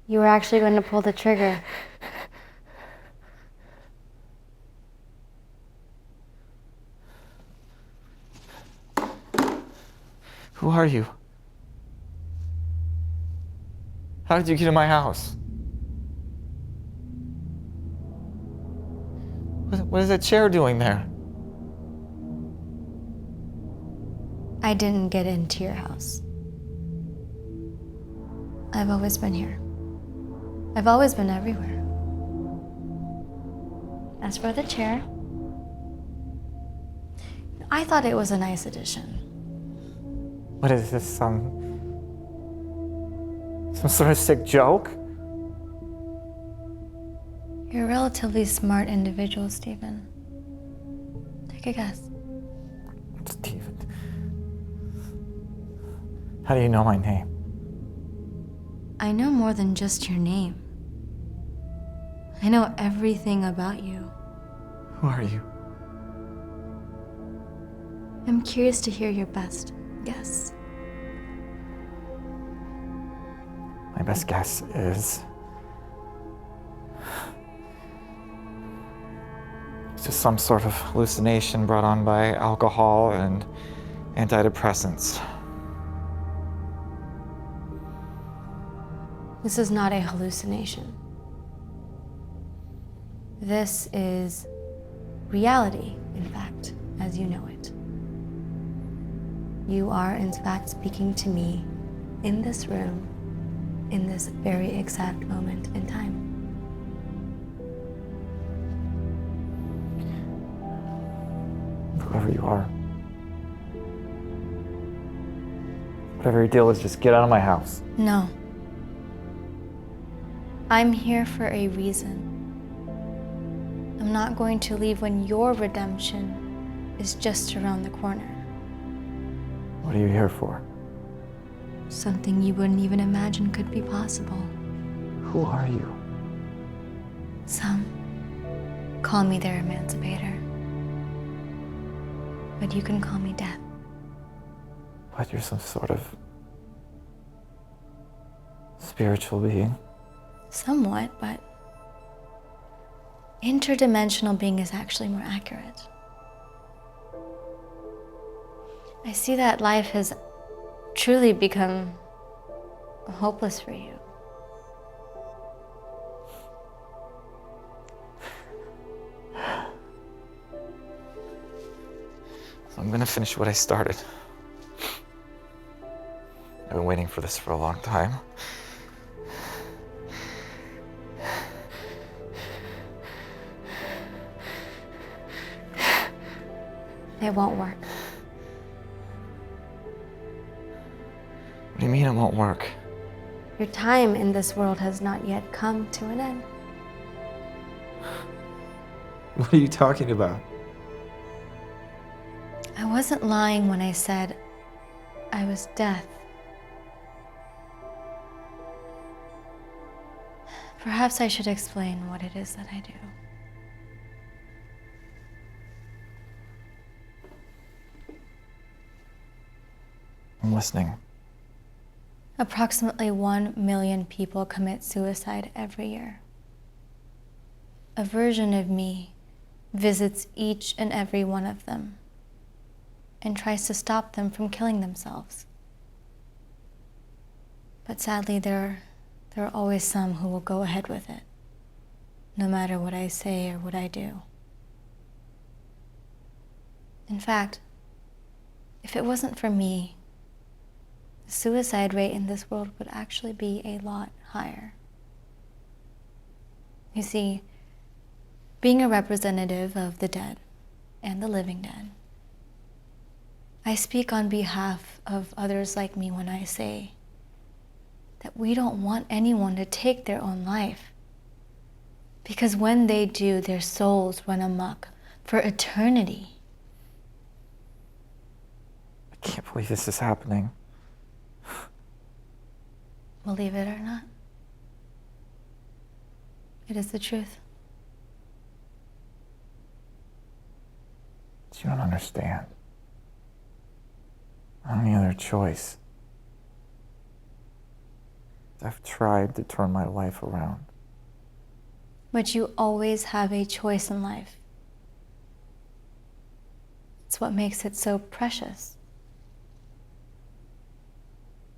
You were actually going to pull the trigger. Who are you? How did you get in my house? What is that chair doing there? I didn't get into your house. I've always been here. I've always been everywhere. As for the chair, I thought it was a nice addition. What is this, some sort of sick joke? You're a relatively smart individual, Stephen. Take a guess. Steven. How do you know my name? I know more than just your name. I know everything about you. Who are you? I'm curious to hear your best guess. My best guess is... it's just some sort of hallucination brought on by alcohol and antidepressants. This is not a hallucination. This is reality, in fact, as you know it. You are, in fact, speaking to me in this room, in this very exact moment in time. Whoever you are. Whatever your deal is, just get out of my house. No. I'm here for a reason. I'm not going to leave when your redemption is just around the corner. What are you here for? Something you wouldn't even imagine could be possible. Who are you? Some call me their emancipator. But you can call me Death. What, you're some sort of spiritual being? Somewhat, but interdimensional being is actually more accurate. I see that life has truly become hopeless for you. So I'm gonna finish what I started. I've been waiting for this for a long time. It won't work. What do you mean it won't work? Your time in this world has not yet come to an end. What are you talking about? I wasn't lying when I said I was Death. Perhaps I should explain what it is that I do. I'm listening. Approximately 1 million people commit suicide every year. A version of me visits each and every one of them and tries to stop them from killing themselves. But sadly, there are always some who will go ahead with it, no matter what I say or what I do. In fact, if it wasn't for me, the suicide rate in this world would actually be a lot higher. You see, being a representative of the dead and the living dead, I speak on behalf of others like me when I say that we don't want anyone to take their own life. Because when they do, their souls run amok for eternity. I can't believe this is happening. Believe it or not, it is the truth. You don't understand. I don't have any other choice. I've tried to turn my life around. But you always have a choice in life. It's what makes it so precious.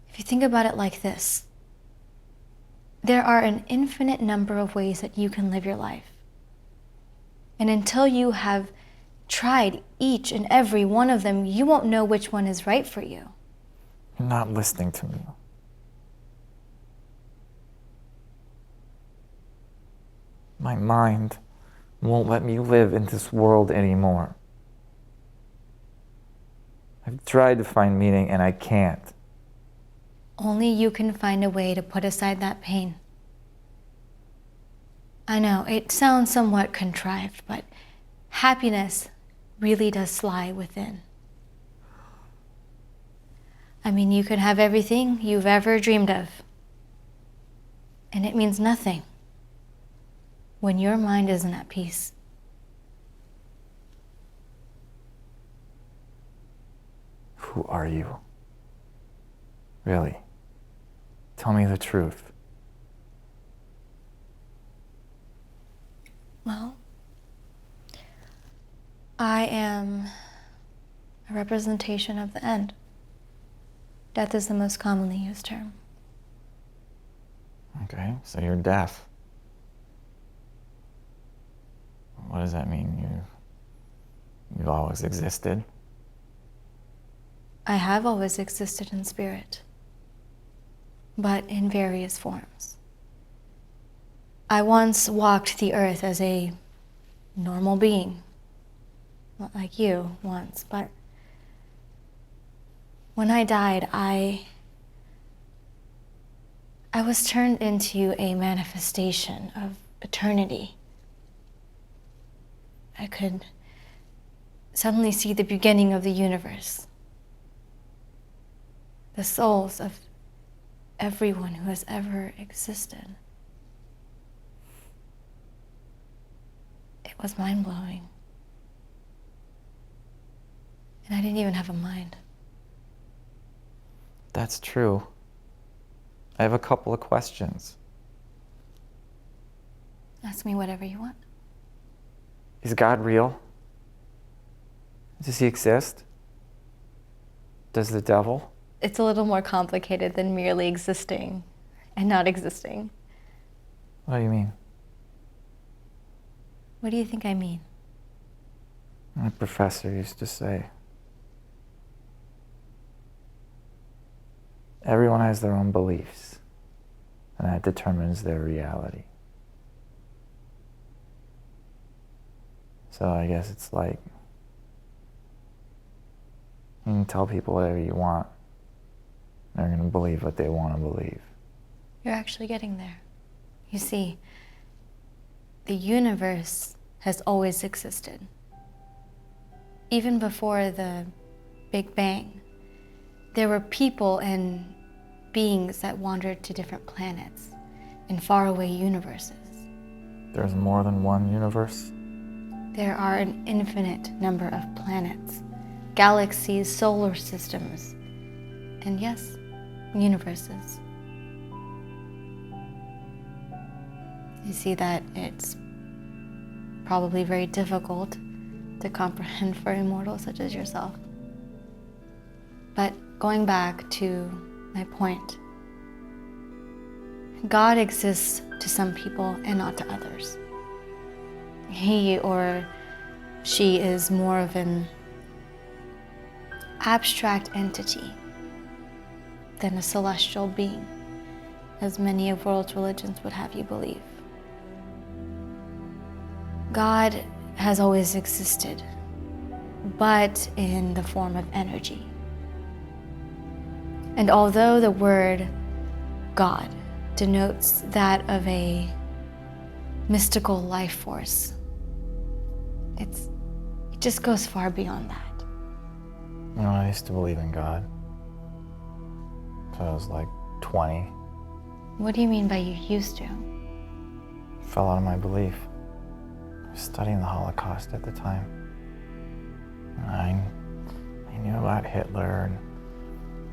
If you think about it like this, there are an infinite number of ways that you can live your life. And until you have tried each and every one of them, you won't know which one is right for you. You're not listening to me. My mind won't let me live in this world anymore. I've tried to find meaning and I can't. Only you can find a way to put aside that pain. I know, it sounds somewhat contrived, but happiness really does lie within. I mean, you can have everything you've ever dreamed of, and it means nothing when your mind isn't at peace. Who are you? Really? Tell me the truth. Well, I am a representation of the end. Death is the most commonly used term. Okay, so you're deaf. What does that mean? You've always existed? I have always existed in spirit, but in various forms. I once walked the earth as a normal being, not like you once, but when I died, I was turned into a manifestation of eternity. I could suddenly see the beginning of the universe, the souls of everyone who has ever existed. It was mind-blowing. And I didn't even have a mind. That's true. I have a couple of questions. Ask me whatever you want. Is God real? Does he exist? Does the devil? It's a little more complicated than merely existing and not existing. What do you mean? What do you think I mean? My professor used to say, everyone has their own beliefs, and that determines their reality. So I guess it's like, you can tell people whatever you want. They're going to believe what they want to believe. You're actually getting there. You see, the universe has always existed. Even before the Big Bang, there were people and beings that wandered to different planets in faraway universes. There's more than one universe? There are an infinite number of planets, galaxies, solar systems, and yes, universes. You see that it's probably very difficult to comprehend for immortals such as yourself. But going back to my point, God exists to some people and not to others. He or she is more of an abstract entity than a celestial being, as many of world's religions would have you believe. God has always existed, but in the form of energy. And although the word God denotes that of a mystical life force, it just goes far beyond that. You know, I used to believe in God. So I was like 20. What do you mean by you used to? Fell out of my belief. I was studying the Holocaust at the time. I knew about Hitler and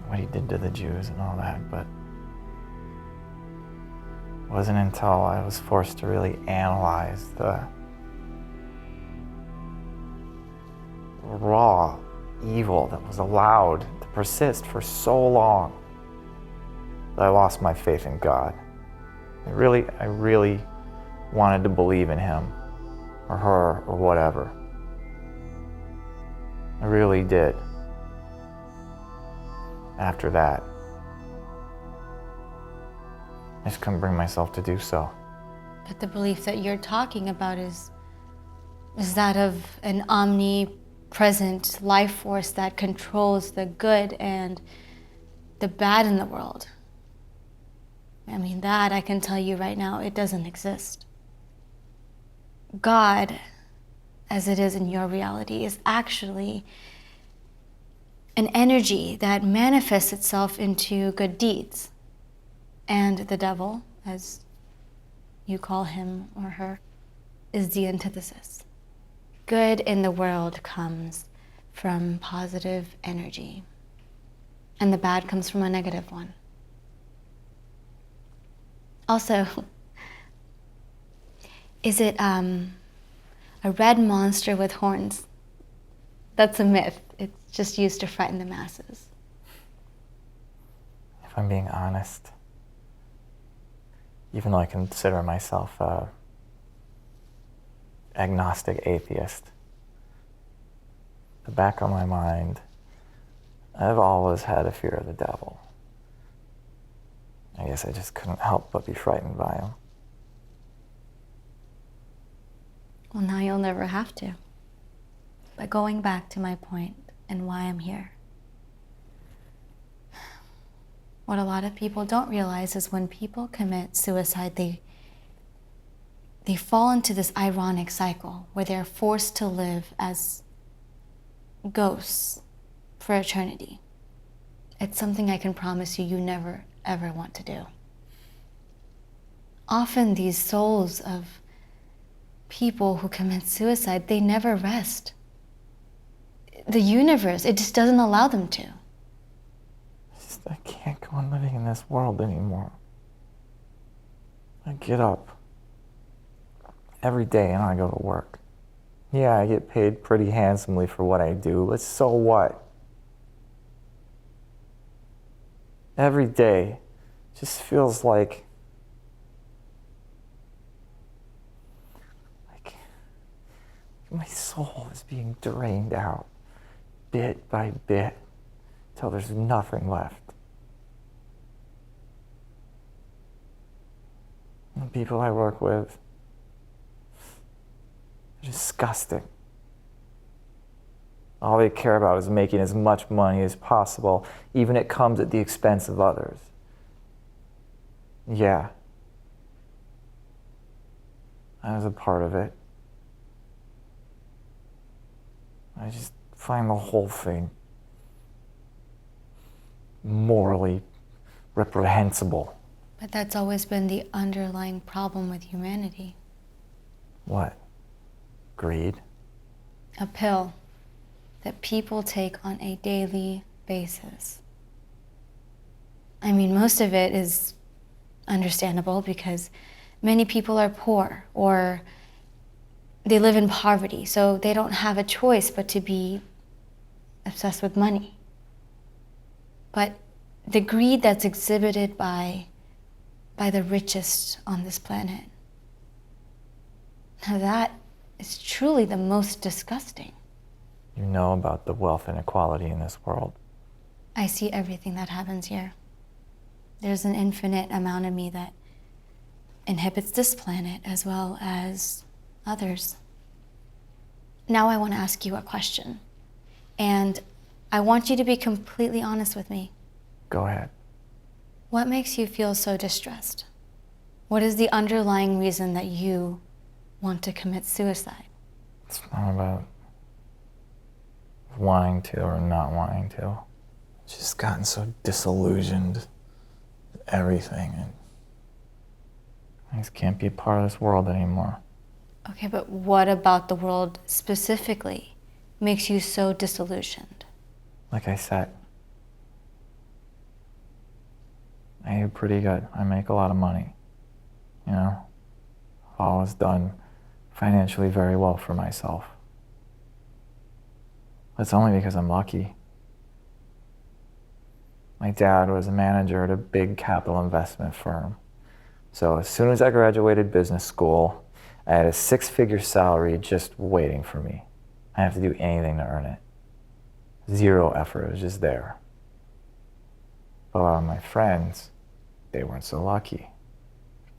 what he did to the Jews and all that, but It wasn't until I was forced to really analyze the raw evil that was allowed to persist for so long that I lost my faith in God. I really wanted to believe in him or her or whatever. I really did. After that, I just couldn't bring myself to do so. But the belief that you're talking about is that of an omnipresent life force that controls the good and the bad in the world. I mean, that I can tell you right now, it doesn't exist. God, as it is in your reality, is actually an energy that manifests itself into good deeds. And the devil, as you call him or her, is the antithesis. Good in the world comes from positive energy, and the bad comes from a negative one. Also, is it a red monster with horns? That's a myth. It's just used to frighten the masses. If I'm being honest, even though I consider myself a agnostic atheist, the back of my mind, I've always had a fear of the devil. I guess I just couldn't help but be frightened by him. Well, now you'll never have to. But going back to my point and why I'm here, what a lot of people don't realize is when people commit suicide, they fall into this ironic cycle where they're forced to live as ghosts for eternity. It's something I can promise you never, ever want to do. Often these souls of people who commit suicide, they never rest. The universe, it just doesn't allow them to. I can't go on living in this world anymore. I get up every day and I go to work. Yeah, I get paid pretty handsomely for what I do, but so what? Every day just feels like my soul is being drained out bit by bit till there's nothing left. The people I work with are disgusting. All they care about is making as much money as possible, even if it comes at the expense of others. Yeah, I was a part of it. I just find the whole thing morally reprehensible. But that's always been the underlying problem with humanity. What? Greed? A pill that people take on a daily basis. I mean, most of it is understandable because many people are poor or they live in poverty, so they don't have a choice but to be obsessed with money. But the greed that's exhibited by the richest on this planet, now that is truly the most disgusting. You know about the wealth inequality in this world. I see everything that happens here. There's an infinite amount of me that inhabits this planet as well as others. Now I want to ask you a question. And I want you to be completely honest with me. Go ahead. What makes you feel so distressed? What is the underlying reason that you want to commit suicide? It's not about wanting to or not wanting to. It's just gotten so disillusioned with everything, and I just can't be a part of this world anymore. Okay, but what about the world specifically makes you so disillusioned? Like I said, I do pretty good. I make a lot of money. You know, I've always done financially very well for myself. That's only because I'm lucky. My dad was a manager at a big capital investment firm. So as soon as I graduated business school, I had a 6-figure salary just waiting for me. I didn't have to do anything to earn it. 0 effort, it was just there. But a lot of my friends, they weren't so lucky.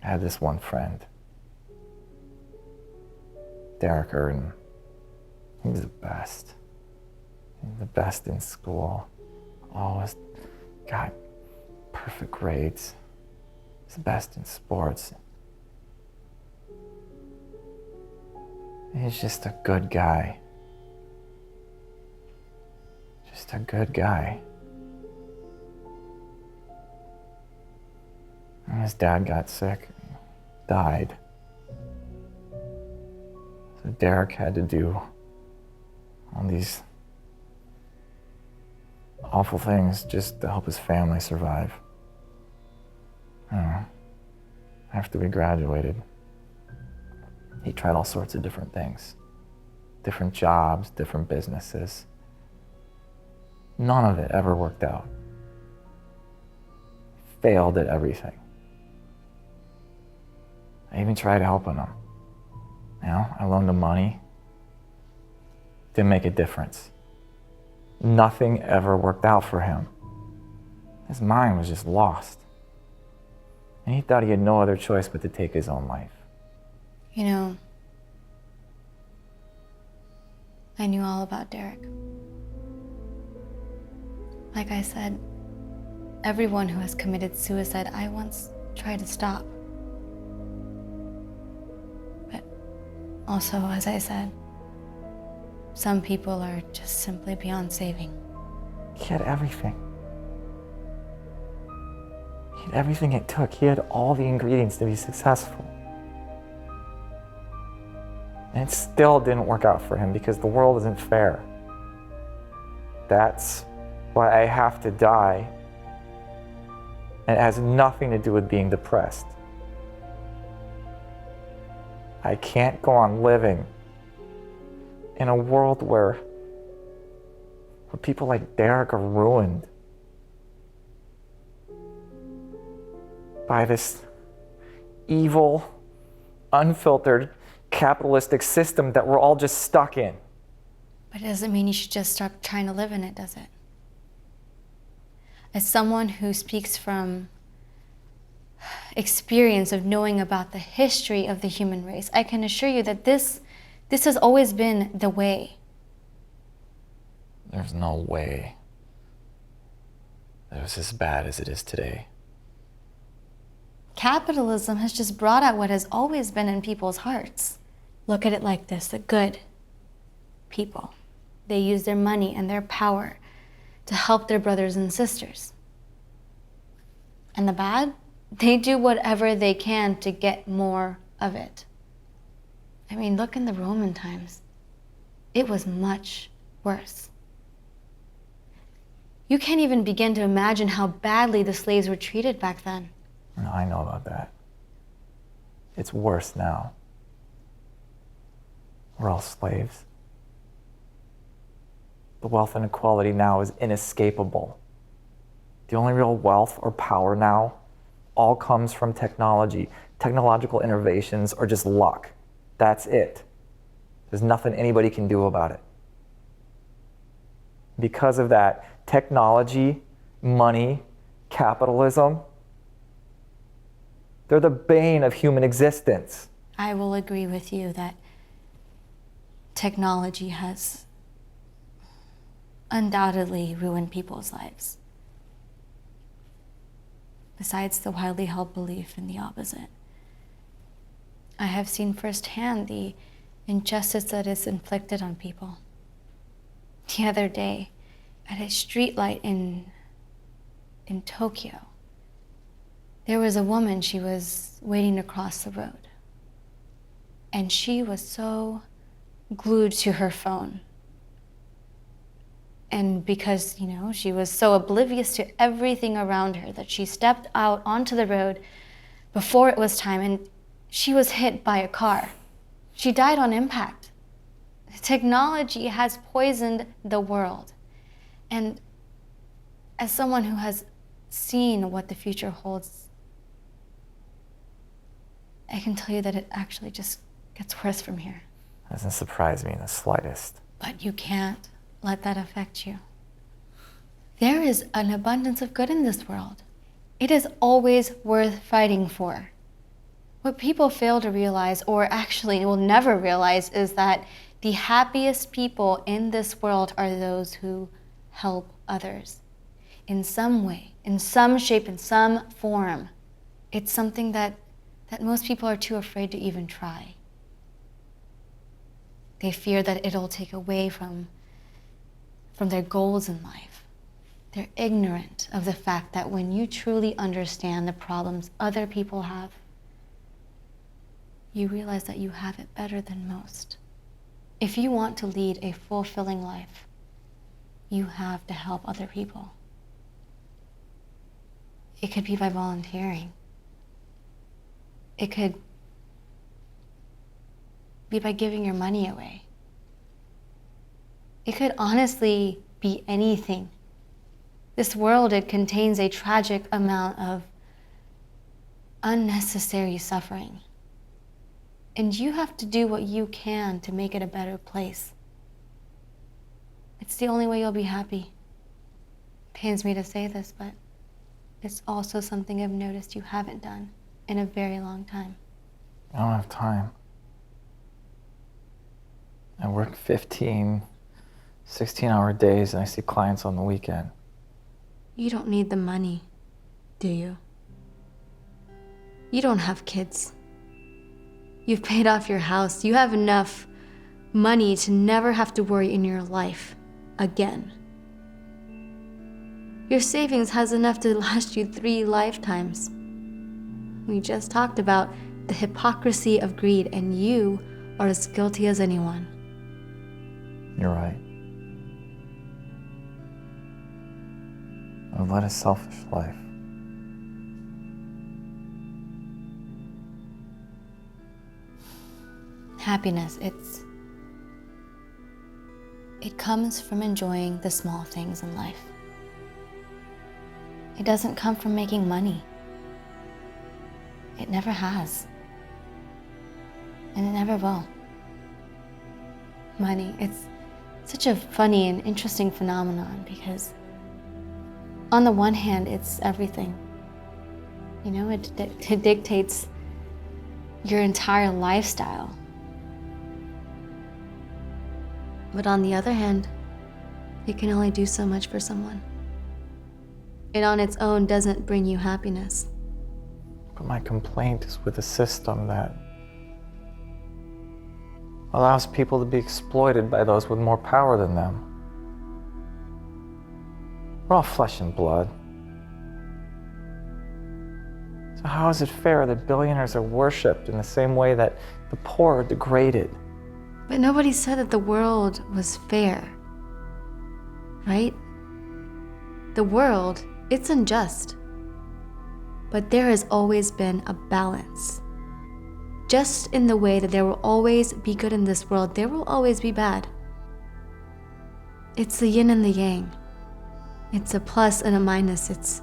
I had this one friend, Derek Erden. He was the best. He was the best in school. Always got perfect grades. He was the best in sports. He's just a good guy. Just a good guy. And his dad got sick, died. So Derek had to do all these awful things just to help his family survive. I don't know. After we graduated, he tried all sorts of different things. Different jobs, different businesses. None of it ever worked out. Failed at everything. I even tried helping him. You know, I loaned him money. Didn't make a difference. Nothing ever worked out for him. His mind was just lost. And he thought he had no other choice but to take his own life. You know, I knew all about Derek. Like I said, everyone who has committed suicide, I once tried to stop. But also, as I said, some people are just simply beyond saving. He had everything. He had everything it took. He had all the ingredients to be successful. And it still didn't work out for him because the world isn't fair. That's why I have to die. And it has nothing to do with being depressed. I can't go on living in a world where people like Derek are ruined by this evil, unfiltered, capitalistic system that we're all just stuck in. But it doesn't mean you should just stop trying to live in it, does it? As someone who speaks from experience of knowing about the history of the human race, I can assure you that this has always been the way. There's no way that it was as bad as it is today. Capitalism has just brought out what has always been in people's hearts. Look at it like this: the good people, they use their money and their power to help their brothers and sisters. And the bad, they do whatever they can to get more of it. I mean, look in the Roman times. It was much worse. You can't even begin to imagine how badly the slaves were treated back then. No, I know about that. It's worse now. We're all slaves. The wealth inequality now is inescapable. The only real wealth or power now all comes from technology. Technological innovations are just luck. That's it. There's nothing anybody can do about it. Because of that, technology, money, capitalism, they're the bane of human existence. I will agree with you that technology has undoubtedly ruined people's lives. Besides the widely held belief in the opposite. I have seen firsthand the injustice that is inflicted on people. The other day, at a streetlight in Tokyo, there was a woman, she was waiting to cross the road. And she was so glued to her phone. And because, she was so oblivious to everything around her that she stepped out onto the road before it was time. And She was hit by a car. She died on impact. Technology has poisoned the world. And as someone who has seen what the future holds, I can tell you that it actually just gets worse from here. Doesn't surprise me in the slightest. But you can't let that affect you. There is an abundance of good in this world. It is always worth fighting for. What people fail to realize, or actually will never realize, is that the happiest people in this world are those who help others in some way, in some shape, in some form. It's something that most people are too afraid to even try. They fear that it'll take away from their goals in life. They're ignorant of the fact that when you truly understand the problems other people have, you realize that you have it better than most. If you want to lead a fulfilling life, you have to help other people. It could be by volunteering. It could be by giving your money away. It could honestly be anything. This world, it contains a tragic amount of unnecessary suffering. And you have to do what you can to make it a better place. It's the only way you'll be happy. It pains me to say this, but it's also something I've noticed you haven't done in a very long time. I don't have time. I work 15, 16-hour days and I see clients on the weekend. You don't need the money, do you? You don't have kids. You've paid off your house. You have enough money to never have to worry in your life again. Your savings has enough to last you 3 lifetimes. We just talked about the hypocrisy of greed, and you are as guilty as anyone. You're right. I've led a selfish life. Happiness, it comes from enjoying the small things in life. It doesn't come from making money. It never has. And it never will. Money, it's such a funny and interesting phenomenon because on the one hand, it's everything. You know, it dictates your entire lifestyle. But on the other hand, it can only do so much for someone. It on its own doesn't bring you happiness. But my complaint is with a system that allows people to be exploited by those with more power than them. We're all flesh and blood. So how is it fair that billionaires are worshipped in the same way that the poor are degraded? But nobody said that the world was fair, right? The world, it's unjust. But there has always been a balance. Just in the way that there will always be good in this world, there will always be bad. It's the yin and the yang. It's a plus and a minus. It's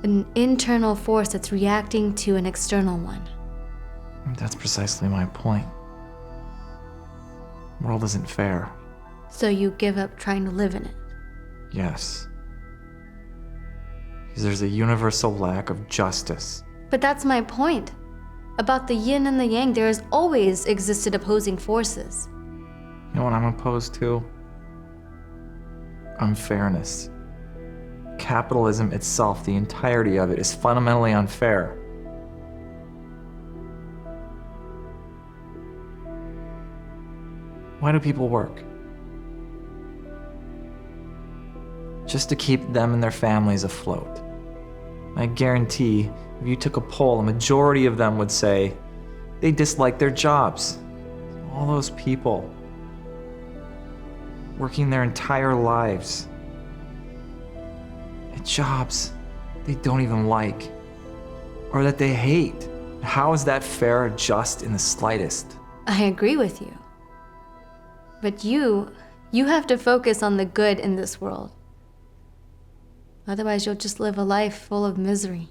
an internal force that's reacting to an external one. That's precisely my point. The world isn't fair. So you give up trying to live in it. Yes. Because there's a universal lack of justice. But that's my point. About the yin and the yang, there has always existed opposing forces. You know what I'm opposed to? Unfairness. Capitalism itself, the entirety of it, is fundamentally unfair. Why do people work? Just to keep them and their families afloat. I guarantee, if you took a poll, a majority of them would say they dislike their jobs. All those people working their entire lives at jobs they don't even like, or that they hate. How is that fair or just in the slightest? I agree with you. But you have to focus on the good in this world. Otherwise, you'll just live a life full of misery.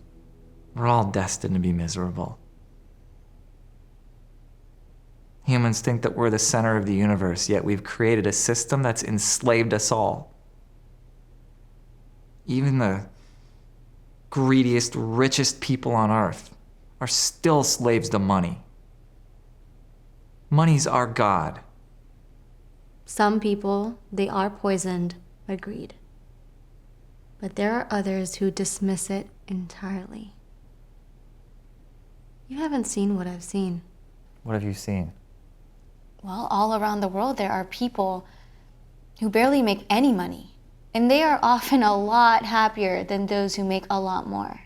We're all destined to be miserable. Humans think that we're the center of the universe, yet we've created a system that's enslaved us all. Even the greediest, richest people on earth are still slaves to money. Money's our god. Some people, they are poisoned by greed. But there are others who dismiss it entirely. You haven't seen what I've seen. What have you seen? Well, all around the world there are people who barely make any money, and they are often a lot happier than those who make a lot more.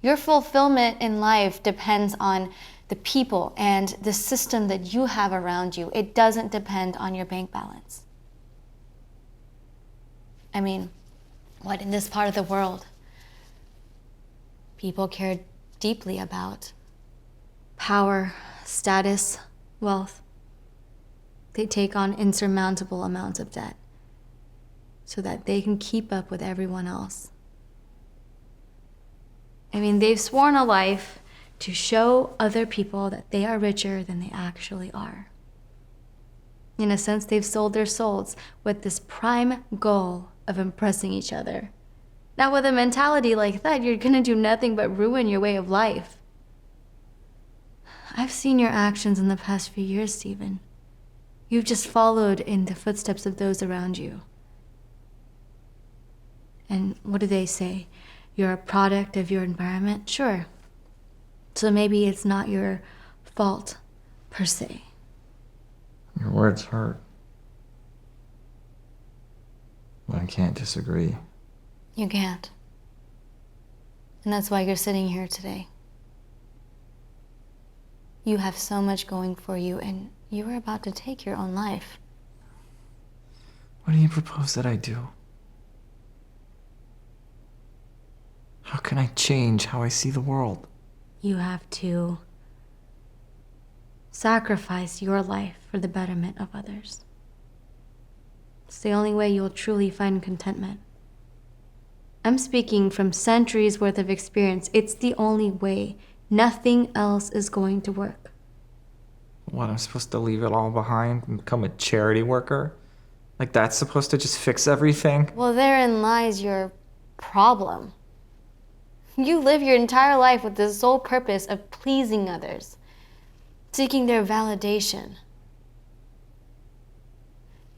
Your fulfillment in life depends on the people and the system that you have around you. It doesn't depend on your bank balance. I mean, what in this part of the world? People care deeply about power, status, wealth. They take on insurmountable amounts of debt so that they can keep up with everyone else. I mean, they've sworn a life to show other people that they are richer than they actually are. In a sense, they've sold their souls with this prime goal of impressing each other. Now, with a mentality like that, you're gonna do nothing but ruin your way of life. I've seen your actions in the past few years, Stephen. You've just followed in the footsteps of those around you. And what do they say? You're a product of your environment? Sure. So maybe it's not your fault, per se. Your words hurt. But I can't disagree. You can't. And that's why you're sitting here today. You have so much going for you, and you are about to take your own life. What do you propose that I do? How can I change how I see the world? You have to sacrifice your life for the betterment of others. It's the only way you'll truly find contentment. I'm speaking from centuries worth of experience. It's the only way. Nothing else is going to work. What, I'm supposed to leave it all behind and become a charity worker? Like that's supposed to just fix everything? Well, therein lies your problem. You live your entire life with the sole purpose of pleasing others, seeking their validation.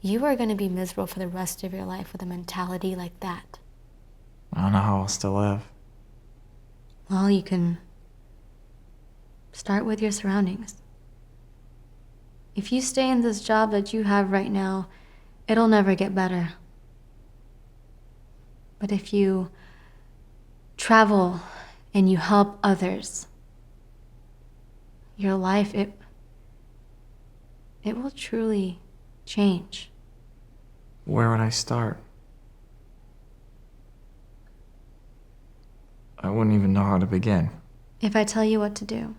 You are going to be miserable for the rest of your life with a mentality like that. I don't know how else to live. Well, you can start with your surroundings. If you stay in this job that you have right now, it'll never get better. But if you travel and you help others, your life, it will truly change. Where would I start? I wouldn't even know how to begin. If I tell you what to do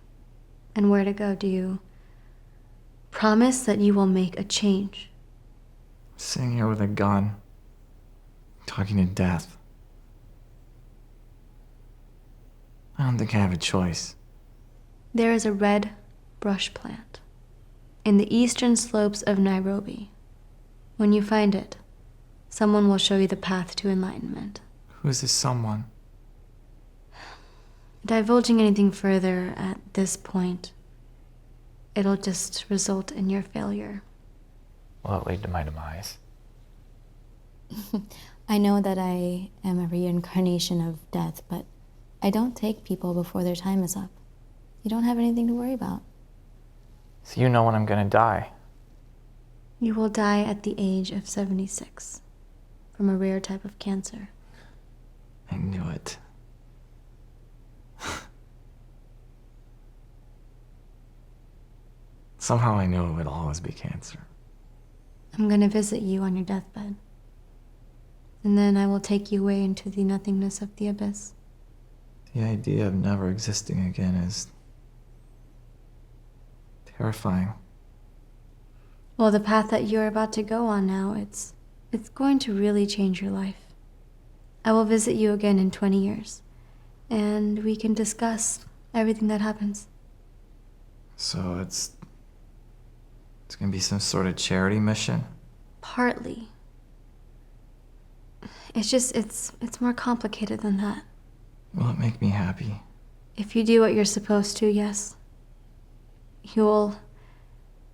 and where to go, do you promise that you will make a change? Sitting here with a gun, talking to death. I don't think I have a choice. There is a red brush plant in the eastern slopes of Nairobi. When you find it, someone will show you the path to enlightenment. Who is this someone? Divulging anything further at this point, it'll just result in your failure. Will it lead to my demise? I know that I am a reincarnation of death, but I don't take people before their time is up. You don't have anything to worry about. So you know when I'm gonna die? You will die at the age of 76 from a rare type of cancer. I knew it. Somehow I knew it would always be cancer. I'm gonna visit you on your deathbed. And then I will take you away into the nothingness of the abyss. The idea of never existing again is terrifying. Well, the path that you're about to go on now, it's going to really change your life. I will visit you again in 20 years, and we can discuss everything that happens. So it's gonna be some sort of charity mission? Partly. It's more complicated than that. Will it make me happy? If you do what you're supposed to, yes. You'll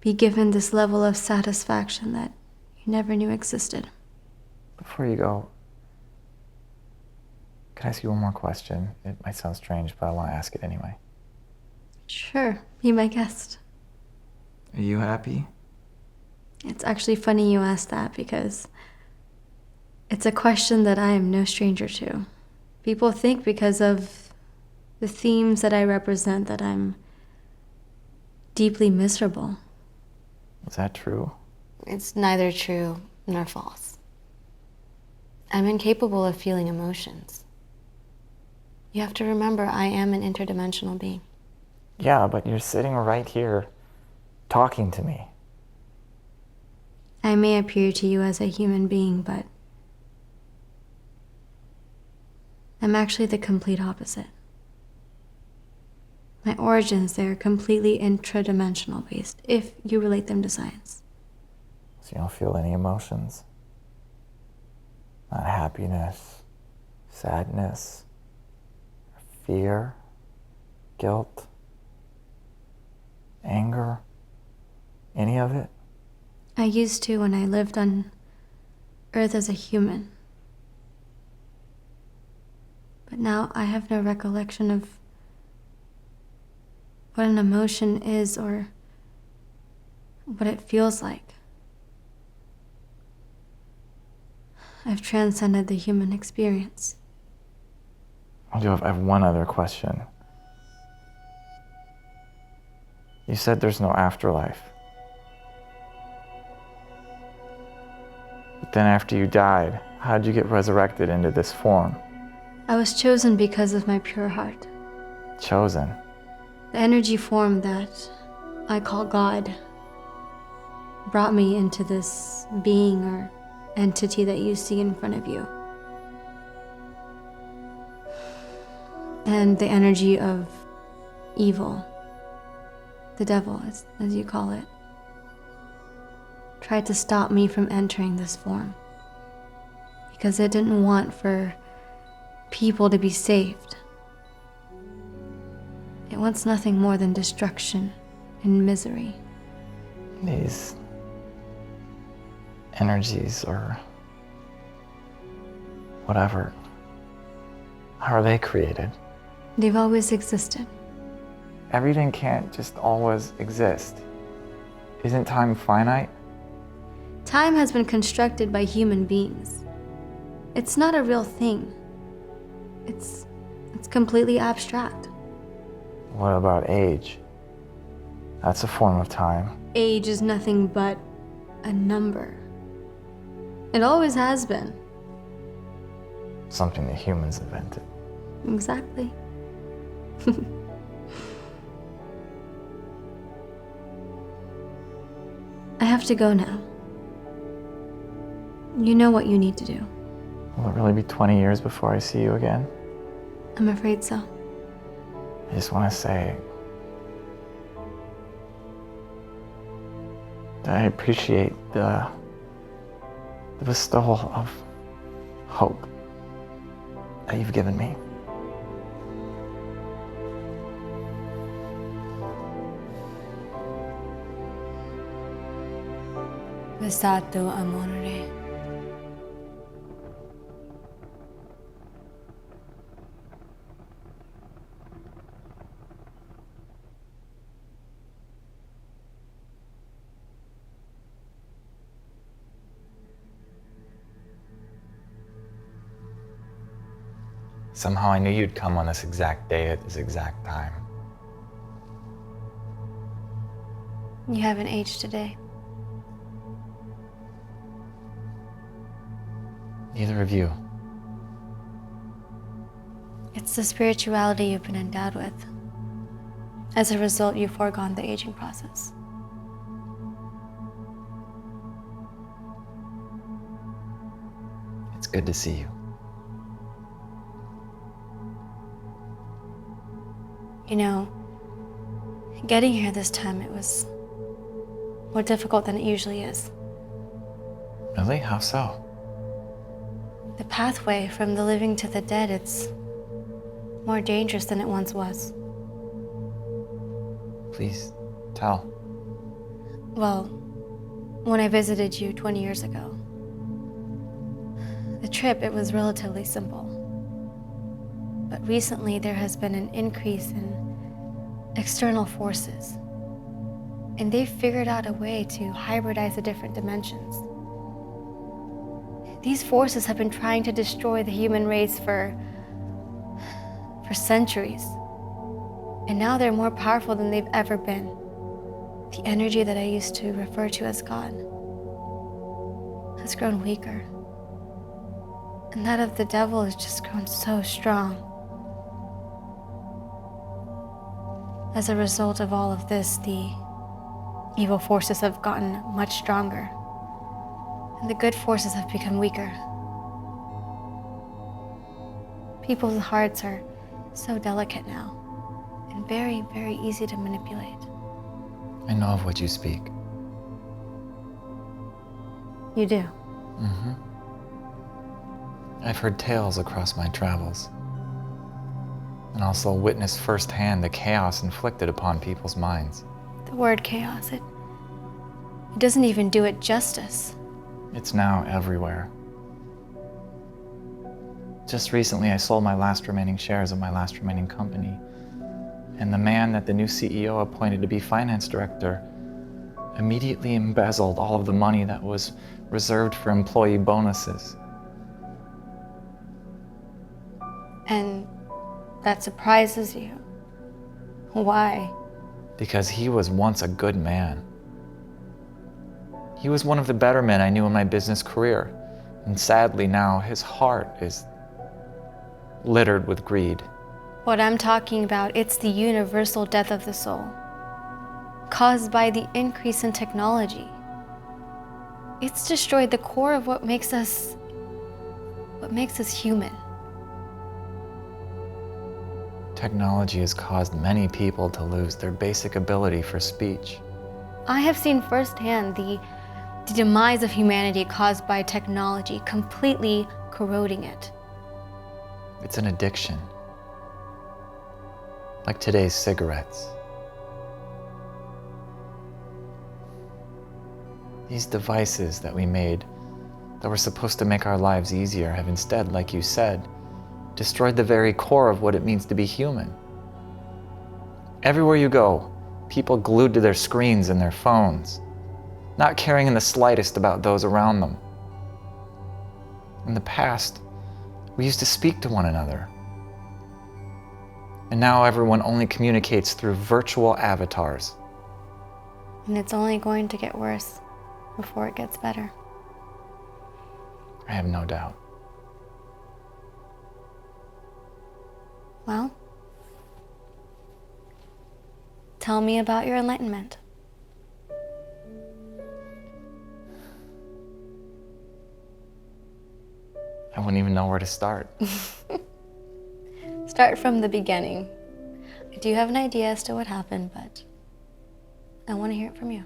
be given this level of satisfaction that you never knew existed. Before you go, can I ask you one more question? It might sound strange, but I want to ask it anyway. Sure, be my guest. Are you happy? It's actually funny you asked that because it's a question that I am no stranger to. People think because of the themes that I represent that I'm deeply miserable. Is that true? It's neither true nor false. I'm incapable of feeling emotions. You have to remember, I am an interdimensional being. Yeah, but you're sitting right here talking to me. I may appear to you as a human being, but I'm actually the complete opposite. My origins, they're completely intradimensional based, if you relate them to science. So you don't feel any emotions? Not happiness, sadness, fear, guilt, anger, any of it? I used to when I lived on Earth as a human. But now I have no recollection of what an emotion is or what it feels like. I've transcended the human experience. I have one other question. You said there's no afterlife. But then after you died, how did you get resurrected into this form? I was chosen because of my pure heart. Chosen? The energy form that I call God brought me into this being or entity that you see in front of you. And the energy of evil, the devil, as you call it, tried to stop me from entering this form because it didn't want for people to be saved. It wants nothing more than destruction and misery. These energies or whatever, how are they created? They've always existed. Everything can't just always exist. Isn't time finite? Time has been constructed by human beings. It's not a real thing. It's completely abstract. What about age? That's a form of time. Age is nothing but a number. It always has been. Something that humans invented. Exactly. I have to go now. You know what you need to do. Will it really be 20 years before I see you again? I'm afraid so. I just want to say that I appreciate the bestowal of hope that you've given me. Besato amore. Somehow I knew you'd come on this exact day at this exact time. You haven't aged today. Neither of you. It's the spirituality you've been endowed with. As a result, you've foregone the aging process. It's good to see you. You know, getting here this time, it was more difficult than it usually is. Really? How so? The pathway from the living to the dead, it's more dangerous than it once was. Please, tell. Well, when I visited you 20 years ago, the trip, it was relatively simple. But recently there has been an increase in external forces, and they've figured out a way to hybridize the different dimensions. These forces have been trying to destroy the human race for centuries. And now they're more powerful than they've ever been. The energy that I used to refer to as God has grown weaker. And that of the devil has just grown so strong. As a result of all of this, the evil forces have gotten much stronger, and the good forces have become weaker. People's hearts are so delicate now, and very, very easy to manipulate. I know of what you speak. You do? Mm-hmm. I've heard tales across my travels, and also witnessed firsthand the chaos inflicted upon people's minds. The word chaos, it doesn't even do it justice. It's now everywhere. Just recently, I sold my last remaining shares of my last remaining company, and the man that the new CEO appointed to be finance director immediately embezzled all of the money that was reserved for employee bonuses. And that surprises you. Why? Because he was once a good man. He was one of the better men I knew in my business career, and sadly now his heart is littered with greed. What I'm talking about, it's the universal death of the soul, caused by the increase in technology. It's destroyed the core of what makes us human. Technology has caused many people to lose their basic ability for speech. I have seen firsthand the demise of humanity caused by technology completely corroding it. It's an addiction, like today's cigarettes. These devices that we made that were supposed to make our lives easier have instead, like you said, destroyed the very core of what it means to be human. Everywhere you go, people glued to their screens and their phones, not caring in the slightest about those around them. In the past, we used to speak to one another. And now everyone only communicates through virtual avatars. And it's only going to get worse before it gets better. I have no doubt. Well, tell me about your enlightenment. I wouldn't even know where to start. Start from the beginning. I do have an idea as to what happened, but I want to hear it from you.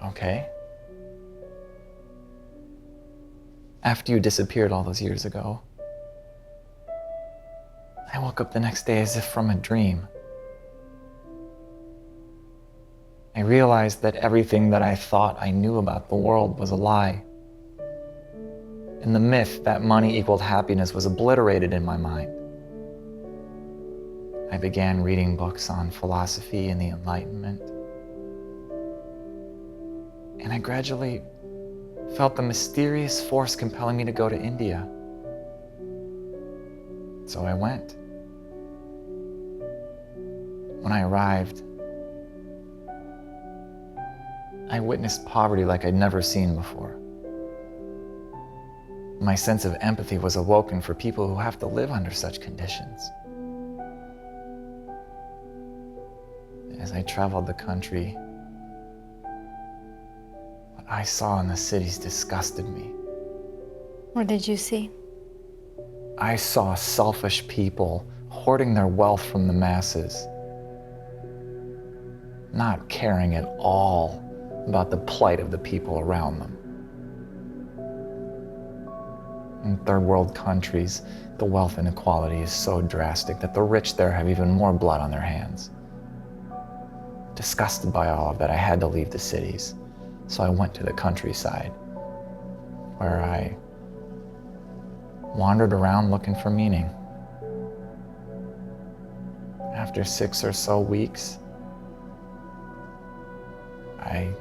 Okay. After you disappeared all those years ago, I woke up the next day as if from a dream. I realized that everything that I thought I knew about the world was a lie. And the myth that money equaled happiness was obliterated in my mind. I began reading books on philosophy and the Enlightenment. And I gradually felt the mysterious force compelling me to go to India. So I went. When I arrived, I witnessed poverty like I'd never seen before. my sense of empathy was awoken for people who have to live under such conditions. As I traveled the country, what I saw in the cities disgusted me. What did you see? I saw selfish people hoarding their wealth from the masses, not caring at all about the plight of the people around them. In third world countries, the wealth inequality is so drastic that the rich there have even more blood on their hands. Disgusted by all of that, I had to leave the cities. So I went to the countryside, where I wandered around looking for meaning. After 6 or so weeks, I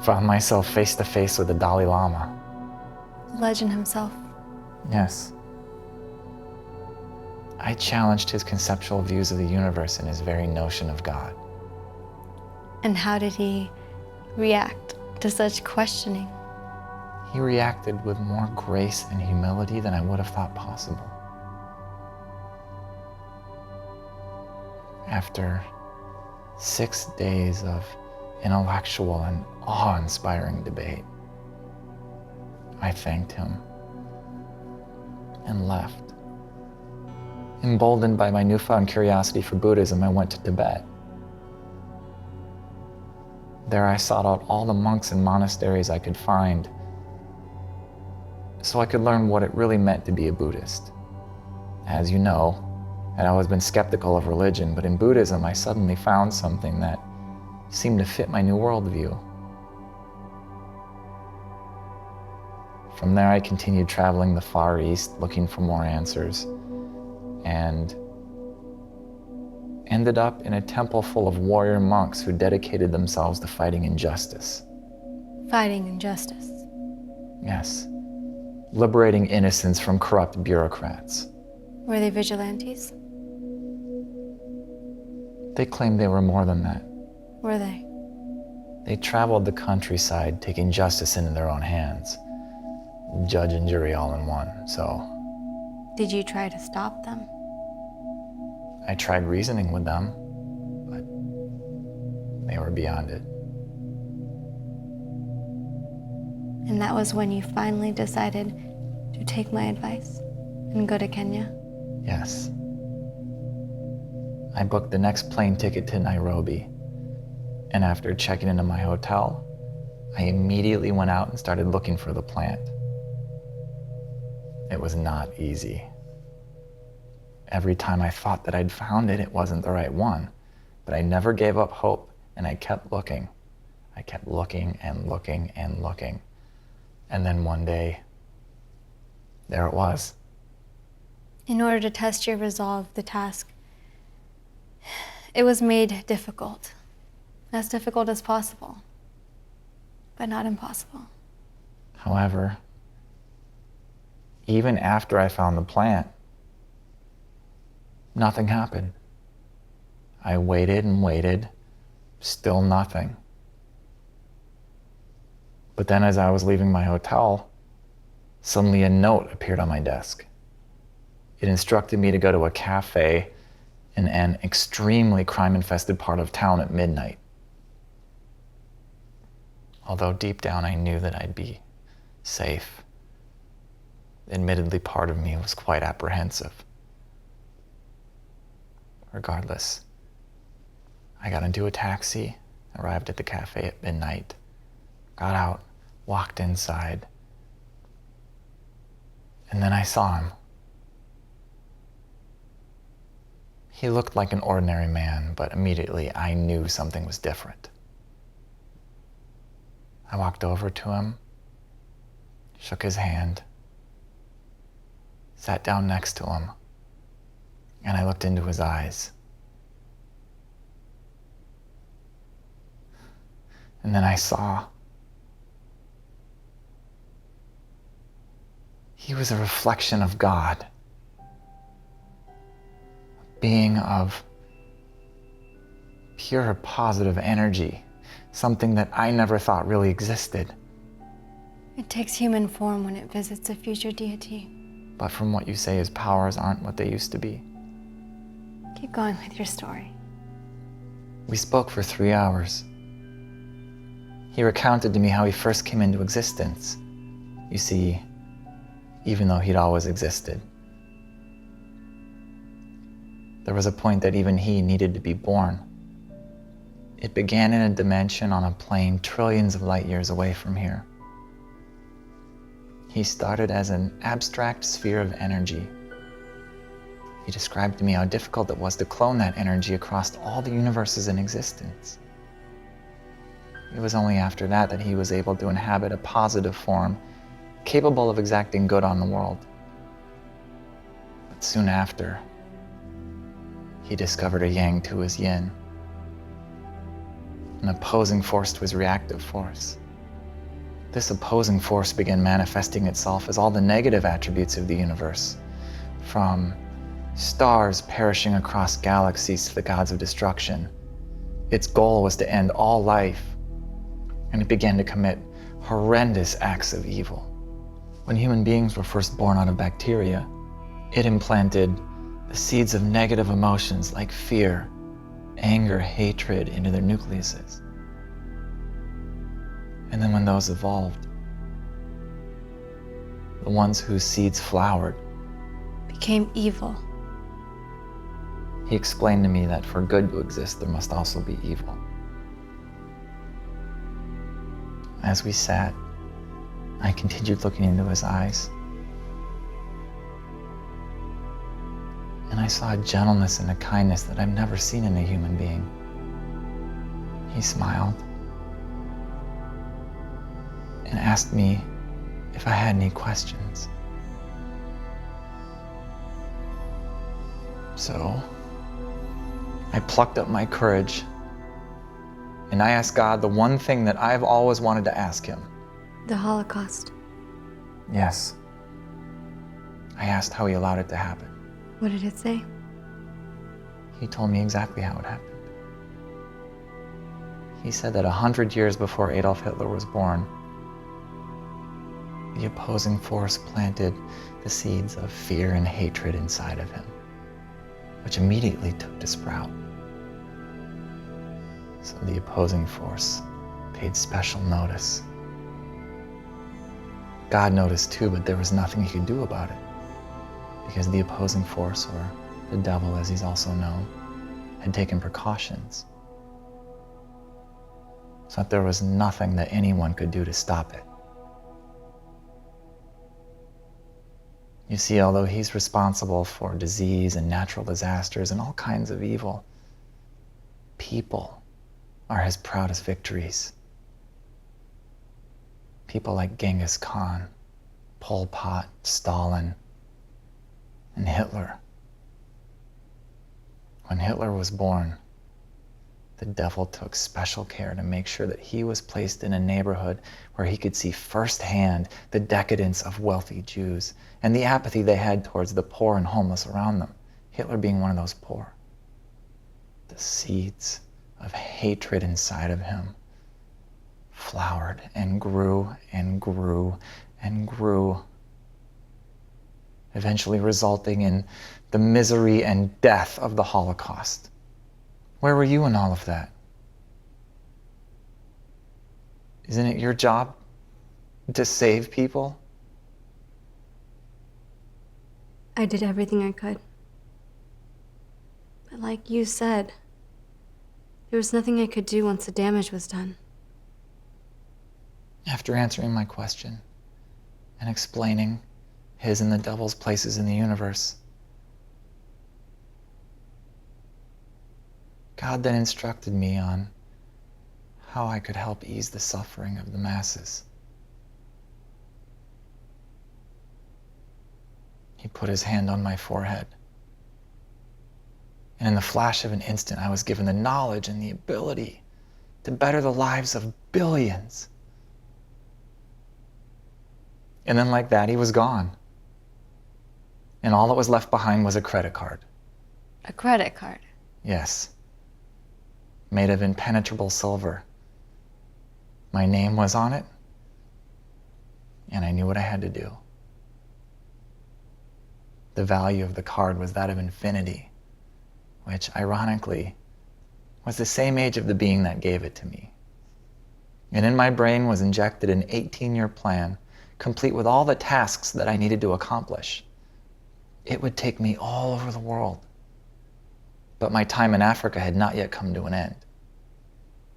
found myself face to face with the Dalai Lama. The legend himself. Yes. I challenged his conceptual views of the universe and his very notion of God. And how did he react to such questioning? He reacted with more grace and humility than I would have thought possible. After 6 days of intellectual and awe-inspiring debate, I thanked him and left. Emboldened by my newfound curiosity for Buddhism, I went to Tibet. There I sought out all the monks and monasteries I could find so I could learn what it really meant to be a Buddhist. As you know, I'd always been skeptical of religion, but in Buddhism I suddenly found something that seemed to fit my new worldview. From there I continued traveling the Far East looking for more answers, and ended up in a temple full of warrior monks who dedicated themselves to fighting injustice. Fighting injustice. Yes. Liberating innocence from corrupt bureaucrats. Were they vigilantes? They claimed they were more than that. Were they? They traveled the countryside, taking justice into their own hands. Judge and jury all in one, so Did you try to stop them? I tried reasoning with them, but they were beyond it. And that was when you finally decided to take my advice and go to Kenya? Yes. I booked the next plane ticket to Nairobi, and after checking into my hotel, I immediately went out and started looking for the plant. It was not easy. Every time I thought that I'd found it, it wasn't the right one. But I never gave up hope, and I kept looking. I kept looking and looking and looking. And then one day, there it was. In order to test your resolve, the task, it was made difficult. As difficult as possible, but not impossible. However, even after I found the plant, nothing happened. I waited and waited, still nothing. But then as I was leaving my hotel, suddenly a note appeared on my desk. It instructed me to go to a cafe in an extremely crime-infested part of town at midnight. Although deep down I knew that I'd be safe, admittedly part of me was quite apprehensive. Regardless, I got into a taxi, arrived at the cafe at midnight, got out, walked inside, and then I saw him. He looked like an ordinary man, but immediately I knew something was different. I walked over to him, shook his hand, sat down next to him, and I looked into his eyes. And then I saw he was a reflection of God, a being of pure positive energy, something that I never thought really existed. It takes human form when it visits a future deity. But from what you say, his powers aren't what they used to be. Keep going with your story. We spoke for 3 hours. He recounted to me how he first came into existence. You see, even though he'd always existed, there was a point that even he needed to be born. It began in a dimension on a plane trillions of light years away from here. He started as an abstract sphere of energy. He described to me how difficult it was to clone that energy across all the universes in existence. It was only after that that he was able to inhabit a positive form, capable of exacting good on the world. But soon after, he discovered a yang to his yin, an opposing force to his reactive force. This opposing force began manifesting itself as all the negative attributes of the universe, from stars perishing across galaxies to the gods of destruction. Its goal was to end all life, and it began to commit horrendous acts of evil. When human beings were first born out of bacteria, it implanted the seeds of negative emotions like fear, anger, hatred into their nucleuses. And then when those evolved, the ones whose seeds flowered Became evil. He explained to me that for good to exist, there must also be evil. As we sat, I continued looking into his eyes, and I saw a gentleness and a kindness that I've never seen in a human being. He smiled and asked me if I had any questions. So I plucked up my courage and I asked God the one thing that I've always wanted to ask him. The Holocaust. Yes. I asked how he allowed it to happen. What did it say? He told me exactly how it happened. He said that 100 years before Adolf Hitler was born, the opposing force planted the seeds of fear and hatred inside of him, which immediately took to sprout. So the opposing force paid special notice. God noticed too, but there was nothing he could do about it, because the opposing force, or the devil as he's also known, had taken precautions, so that there was nothing that anyone could do to stop it. You see, although he's responsible for disease and natural disasters and all kinds of evil, people are his proudest victories. People like Genghis Khan, Pol Pot, Stalin, and Hitler. When Hitler was born, the devil took special care to make sure that he was placed in a neighborhood where he could see firsthand the decadence of wealthy Jews and the apathy they had towards the poor and homeless around them, Hitler being one of those poor. The seeds of hatred inside of him flowered and grew and grew and grew, eventually resulting in the misery and death of the Holocaust. Where were you in all of that? Isn't it your job to save people? I did everything I could. But like you said, there was nothing I could do once the damage was done. After answering my question and explaining his and the devil's places in the universe, God then instructed me on how I could help ease the suffering of the masses. He put his hand on my forehead, and in the flash of an instant, I was given the knowledge and the ability to better the lives of billions. And then like that, he was gone. And all that was left behind was a credit card. A credit card? Yes. Made of impenetrable silver. My name was on it, and I knew what I had to do. The value of the card was that of infinity, which, ironically, was the same age of the being that gave it to me. And in my brain was injected an 18-year plan, complete with all the tasks that I needed to accomplish. It would take me all over the world. But my time in Africa had not yet come to an end.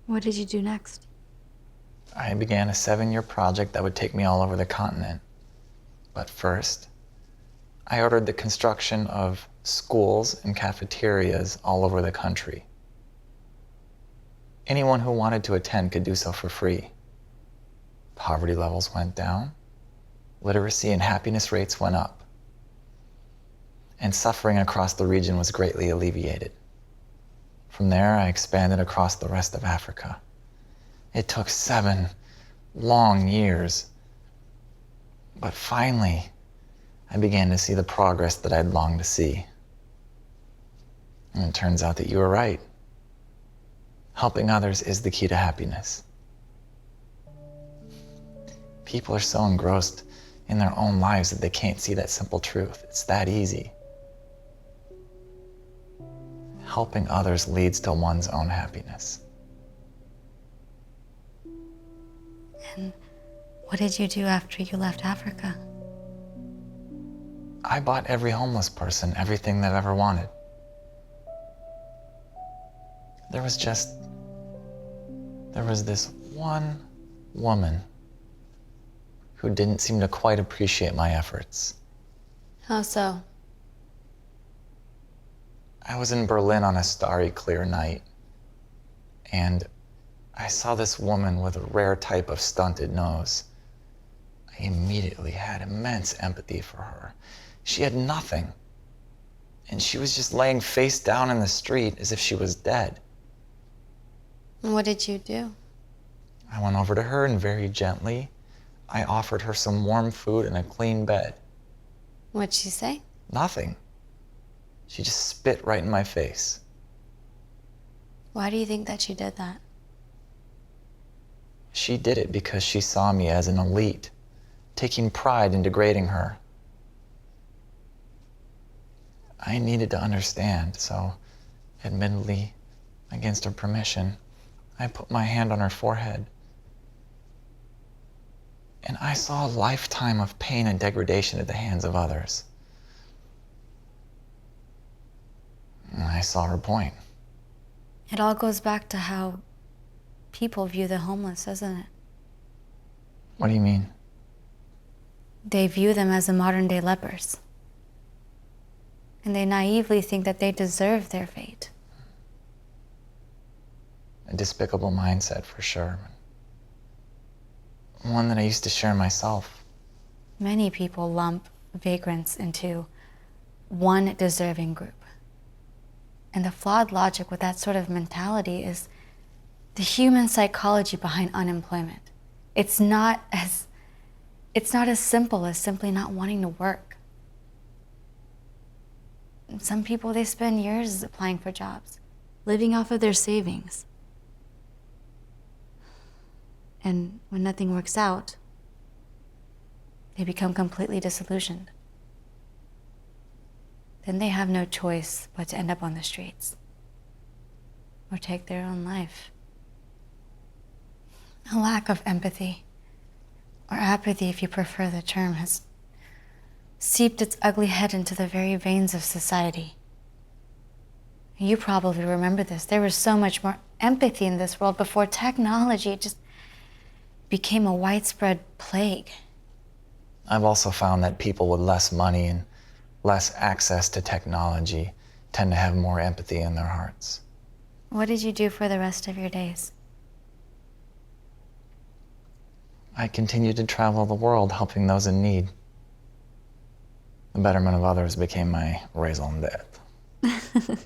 What did you do next? I began a 7-year project that would take me all over the continent. But first, I ordered the construction of schools and cafeterias all over the country. Anyone who wanted to attend could do so for free. Poverty levels went down, literacy and happiness rates went up, and suffering across the region was greatly alleviated. From there, I expanded across the rest of Africa. It took 7 long years, but finally, I began to see the progress that I'd longed to see. And it turns out that you were right. Helping others is the key to happiness. People are so engrossed in their own lives that they can't see that simple truth. It's that easy. Helping others leads to one's own happiness. And what did you do after you left Africa? I bought every homeless person everything they've ever wanted. There was this one woman who didn't seem to quite appreciate my efforts. How so? I was in Berlin on a starry, clear night, and I saw this woman with a rare type of stunted nose. I immediately had immense empathy for her. She had nothing, and she was just laying face down in the street as if she was dead. What did you do? I went over to her and very gently, I offered her some warm food and a clean bed. What'd she say? Nothing. She just spit right in my face. Why do you think that she did that? She did it because she saw me as an elite, taking pride in degrading her. I needed to understand, so admittedly, against her permission, I put my hand on her forehead. And I saw a lifetime of pain and degradation at the hands of others. And I saw her point. It all goes back to how people view the homeless, doesn't it? What do you mean? They view them as the modern-day lepers. And they naively think that they deserve their fate. A despicable mindset, for sure. One that I used to share myself. Many people lump vagrants into one deserving group. And the flawed logic with that sort of mentality is the human psychology behind unemployment. It's not as simple as simply not wanting to work. Some people, they spend years applying for jobs, living off of their savings. And when nothing works out, they become completely disillusioned. Then they have no choice but to end up on the streets or take their own life. A lack of empathy, or apathy if you prefer the term, has seeped its ugly head into the very veins of society. You probably remember this. There was so much more empathy in this world before technology. It just became a widespread plague. I've also found that people with less money and less access to technology tend to have more empathy in their hearts. What did you do for the rest of your days? I continued to travel the world helping those in need. The betterment of others became my raison d'etre.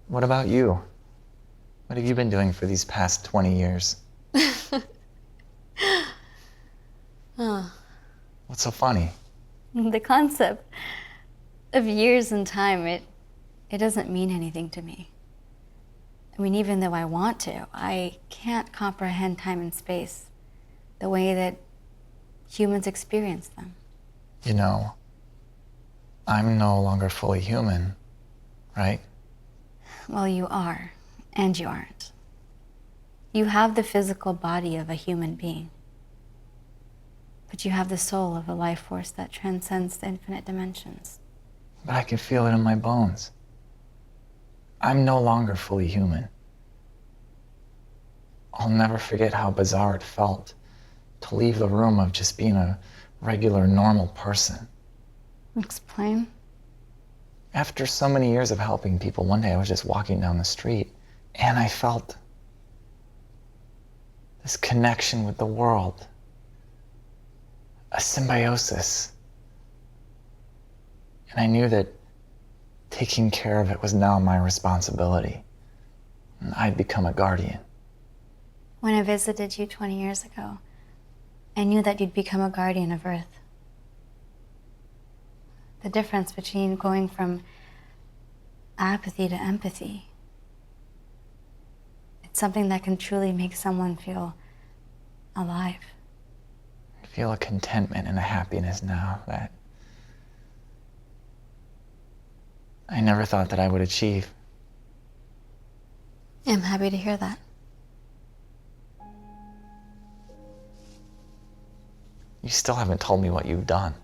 What about you? What have you been doing for these past 20 years? Oh. What's so funny? The concept of years and time, it doesn't mean anything to me. I mean, even though I want to, I can't comprehend time and space the way that humans experience them. You know, I'm no longer fully human, right? Well, you are, and you aren't. You have the physical body of a human being, but you have the soul of a life force that transcends the infinite dimensions. But I can feel it in my bones. I'm no longer fully human. I'll never forget how bizarre it felt to leave the room of just being a regular, normal person. Explain? After so many years of helping people, one day I was just walking down the street and I felt this connection with the world, a symbiosis. And I knew that taking care of it was now my responsibility. And I'd become a guardian. When I visited you 20 years ago, I knew that you'd become a guardian of Earth. The difference between going from apathy to empathy, it's something that can truly make someone feel alive. I feel a contentment and a happiness now that I never thought that I would achieve. I'm happy to hear that. You still haven't told me what you've done.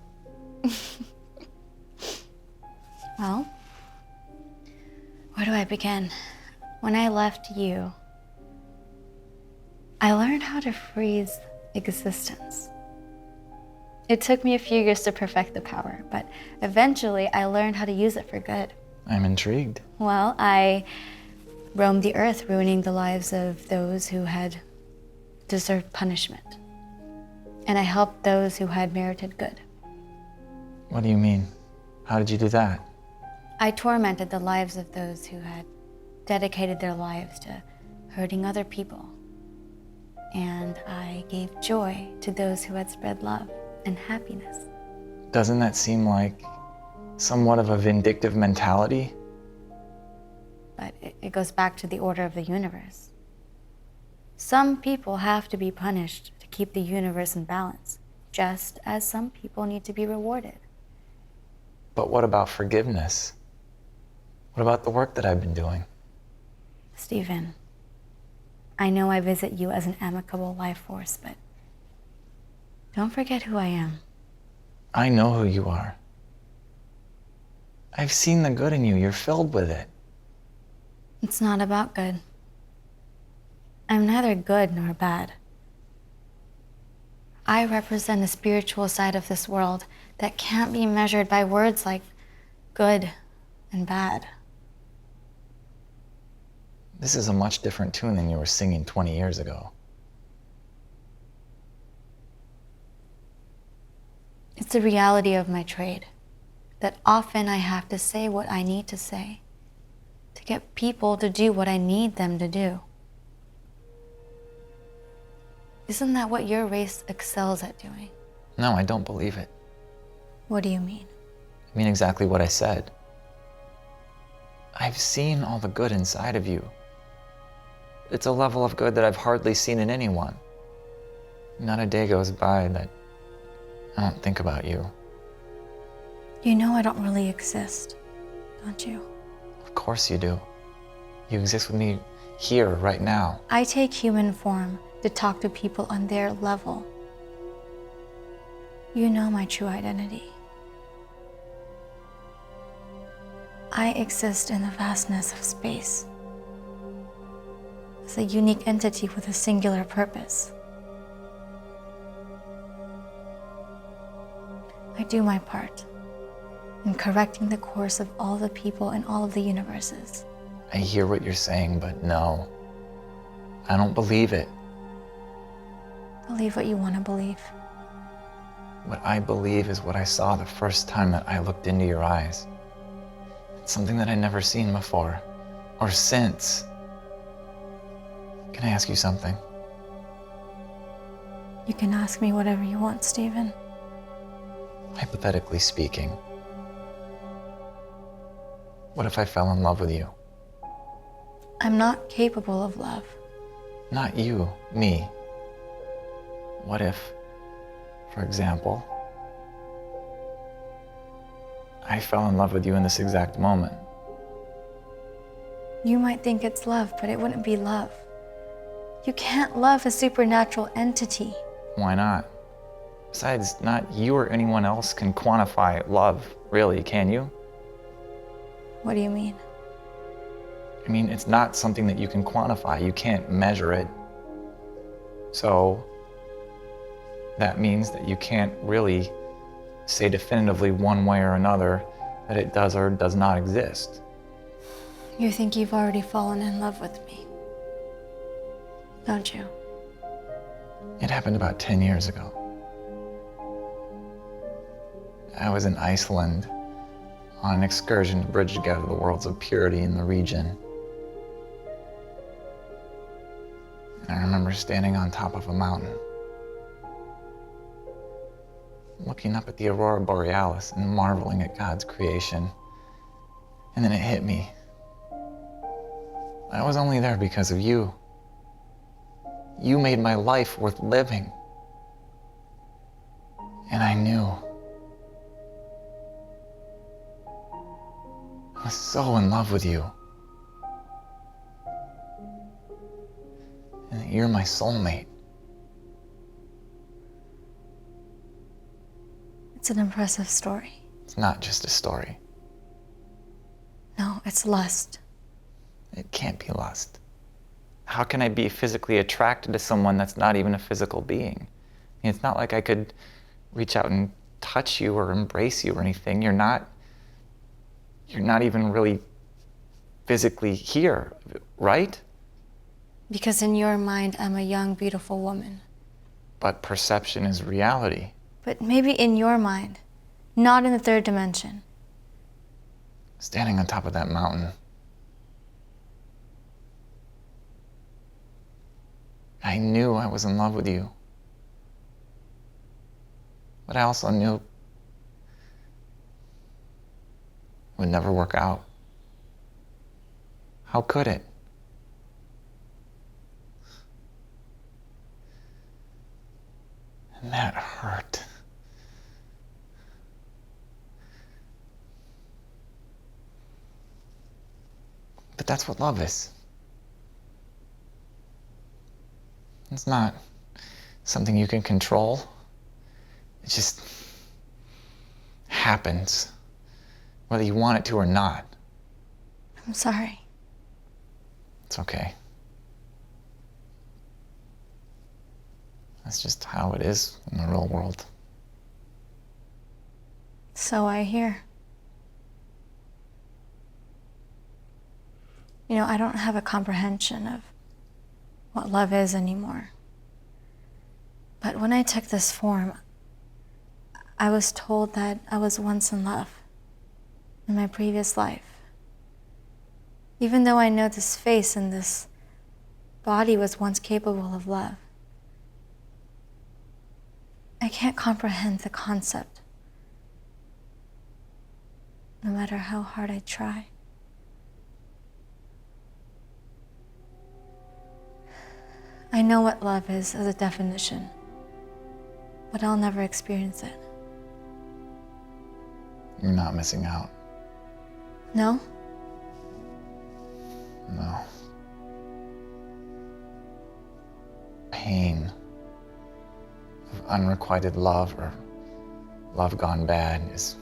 Well, where do I begin? When I left you, I learned how to freeze existence. It took me a few years to perfect the power, but eventually I learned how to use it for good. I'm intrigued. Well, I roamed the earth, ruining the lives of those who had deserved punishment. And I helped those who had merited good. What do you mean? How did you do that? I tormented the lives of those who had dedicated their lives to hurting other people. And I gave joy to those who had spread love and happiness. Doesn't that seem like somewhat of a vindictive mentality? But it goes back to the order of the universe. Some people have to be punished to keep the universe in balance, just as some people need to be rewarded. But what about forgiveness? What about the work that I've been doing? Stephen, I know I visit you as an amicable life force, but don't forget who I am. I know who you are. I've seen the good in you. You're filled with it. It's not about good. I'm neither good nor bad. I represent a spiritual side of this world that can't be measured by words like good and bad. This is a much different tune than you were singing 20 years ago. It's the reality of my trade, that often I have to say what I need to say to get people to do what I need them to do. Isn't that what your race excels at doing? No, I don't believe it. What do you mean? I mean exactly what I said. I've seen all the good inside of you. It's a level of good that I've hardly seen in anyone. Not a day goes by that I don't think about you. You know I don't really exist, don't you? Of course you do. You exist with me here, right now. I take human form to talk to people on their level. You know my true identity. I exist in the vastness of space as a unique entity with a singular purpose. I do my part in correcting the course of all the people in all of the universes. I hear what you're saying, but no. I don't believe it. Believe what you want to believe. What I believe is what I saw the first time that I looked into your eyes. It's something that I'd never seen before, or since. Can I ask you something? You can ask me whatever you want, Stephen. Hypothetically speaking, what if I fell in love with you? I'm not capable of love. Not you, me. What if, for example, I fell in love with you in this exact moment? You might think it's love, but it wouldn't be love. You can't love a supernatural entity. Why not? Besides, not you or anyone else can quantify love, really, can you? What do you mean? I mean, it's not something that you can quantify. You can't measure it. So that means that you can't really say definitively one way or another that it does or does not exist. You think you've already fallen in love with me, don't you? It happened about 10 years ago. I was in Iceland on an excursion to bridge together the worlds of purity in the region. And I remember standing on top of a mountain, looking up at the aurora borealis and marveling at God's creation. And then it hit me. I was only there because of you. You made my life worth living. And I knew. I was so in love with you. And that you're my soulmate. It's an impressive story. It's not just a story. No, it's lust. It can't be lust. How can I be physically attracted to someone that's not even a physical being? I mean, it's not like I could reach out and touch you or embrace you or anything. You're not even really physically here, right? Because in your mind, I'm a young, beautiful woman. But perception is reality. But maybe in your mind, not in the third dimension. Standing on top of that mountain, I knew I was in love with you. But I also knew it would never work out. How could it? And that hurt. But that's what love is. It's not something you can control. It just happens, whether you want it to or not. I'm sorry. It's okay. That's just how it is in the real world. So I hear. You know, I don't have a comprehension of what love is anymore. But when I took this form, I was told that I was once in love in my previous life. Even though I know this face and this body was once capable of love, I can't comprehend the concept, no matter how hard I try. I know what love is as a definition, but I'll never experience it. You're not missing out. No? No. Pain of unrequited love or love gone bad is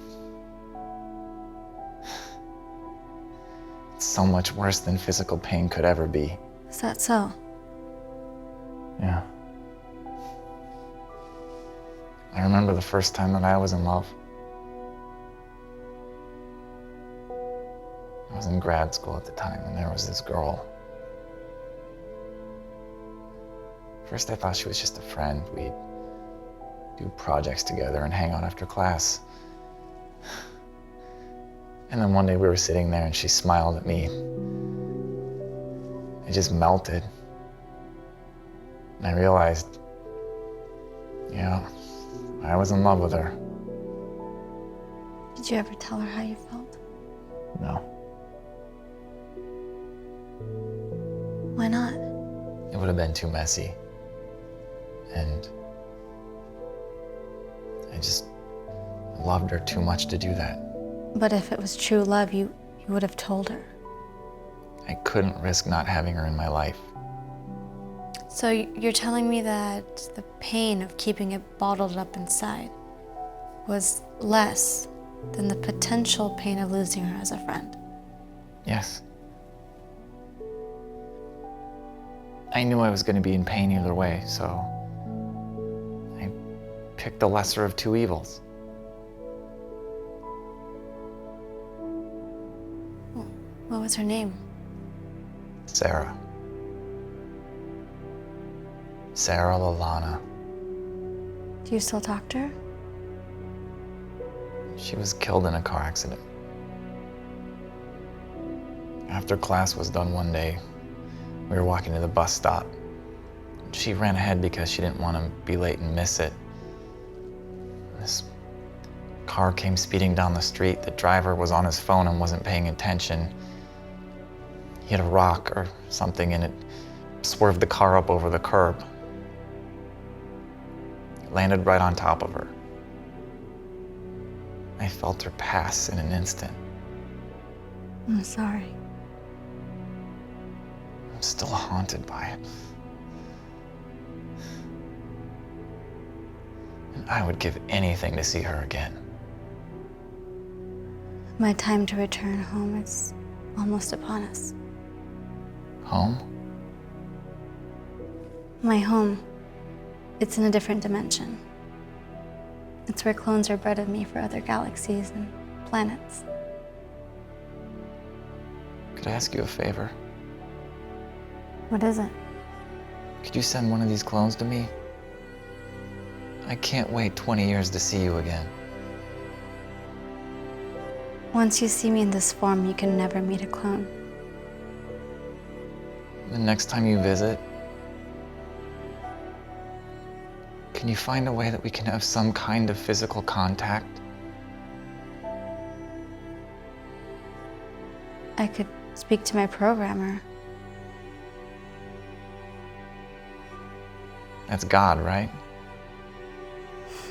it's so much worse than physical pain could ever be. Is that so? Yeah. I remember the first time that I was in love. I was in grad school at the time, and there was this girl. First I thought she was just a friend. We'd do projects together and hang out after class. And then one day we were sitting there and she smiled at me. I just melted. And I realized, yeah, I was in love with her. Did you ever tell her how you felt? No. Why not? It would have been too messy. And I just loved her too much to do that. But if it was true love, you would have told her. I couldn't risk not having her in my life. So you're telling me that the pain of keeping it bottled up inside was less than the potential pain of losing her as a friend? Yes. I knew I was going to be in pain either way, so I picked the lesser of two evils. What was her name? Sarah. Sarah Lalana. Do you still talk to her? She was killed in a car accident. After class was done one day, we were walking to the bus stop. She ran ahead because she didn't want to be late and miss it. This car came speeding down the street. The driver was on his phone and wasn't paying attention. He hit a rock or something and it swerved the car up over the curb. It landed right on top of her. I felt her pass in an instant. I'm sorry. I'm still haunted by it. And I would give anything to see her again. My time to return home is almost upon us. Home? My home, it's in a different dimension. It's where clones are bred of me for other galaxies and planets. Could I ask you a favor? What is it? Could you send one of these clones to me? I can't wait 20 years to see you again. Once you see me in this form, you can never meet a clone. The next time you visit, can you find a way that we can have some kind of physical contact? I could speak to my programmer. That's God, right?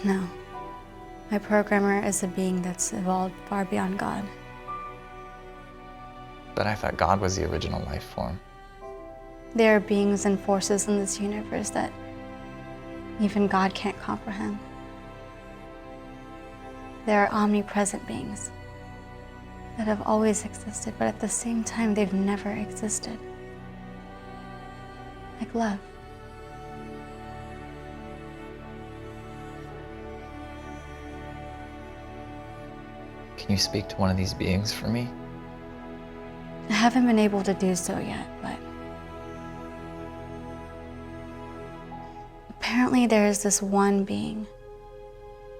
No. My programmer is a being that's evolved far beyond God. But I thought God was the original life form. There are beings and forces in this universe that even God can't comprehend. There are omnipresent beings that have always existed, but at the same time, they've never existed. Like love. Can you speak to one of these beings for me? I haven't been able to do so yet, but apparently there is this one being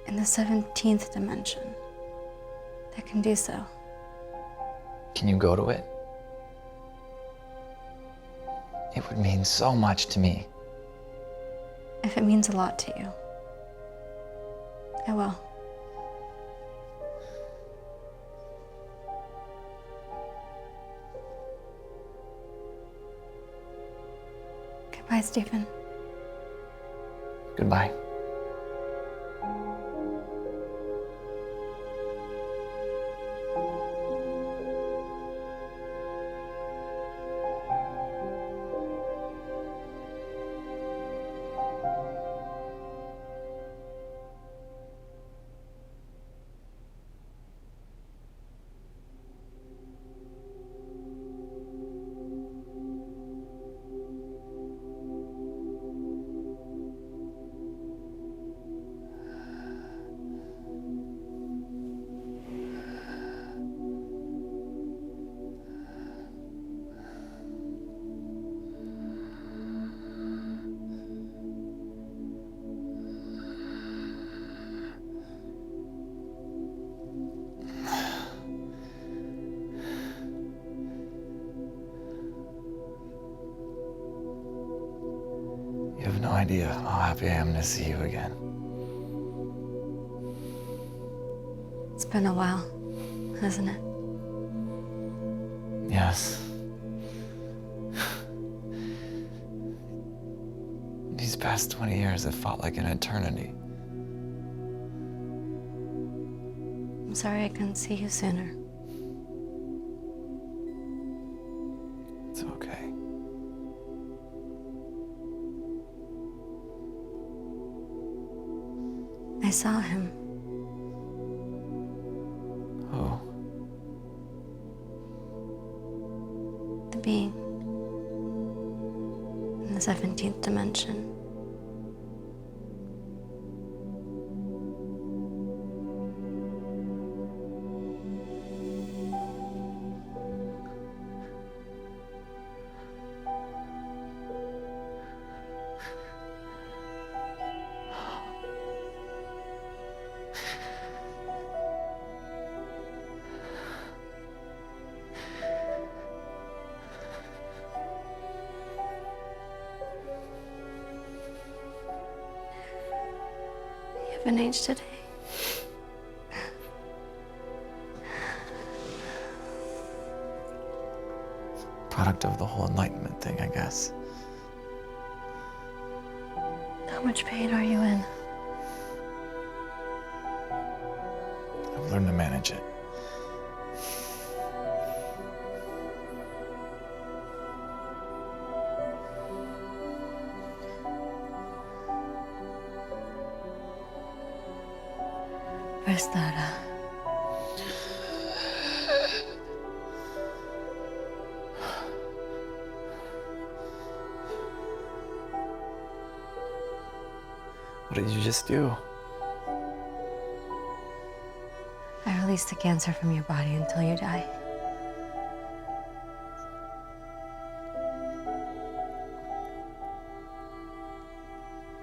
in the 17th dimension that can do so. Can you go to it? It would mean so much to me. If it means a lot to you, I will. Goodbye, Stephen. Goodbye. You have no idea how happy I am to see you again. It's been a while, hasn't it? Yes. These past 20 years have felt like an eternity. I'm sorry I couldn't see you sooner. It's okay. I saw him. Oh, The being in the 17th dimension. You haven't aged today. product of the whole enlightenment thing, I guess. How much pain are you in? I've learned to manage it. Bestowal. What did you just do? I release the cancer from your body until you die.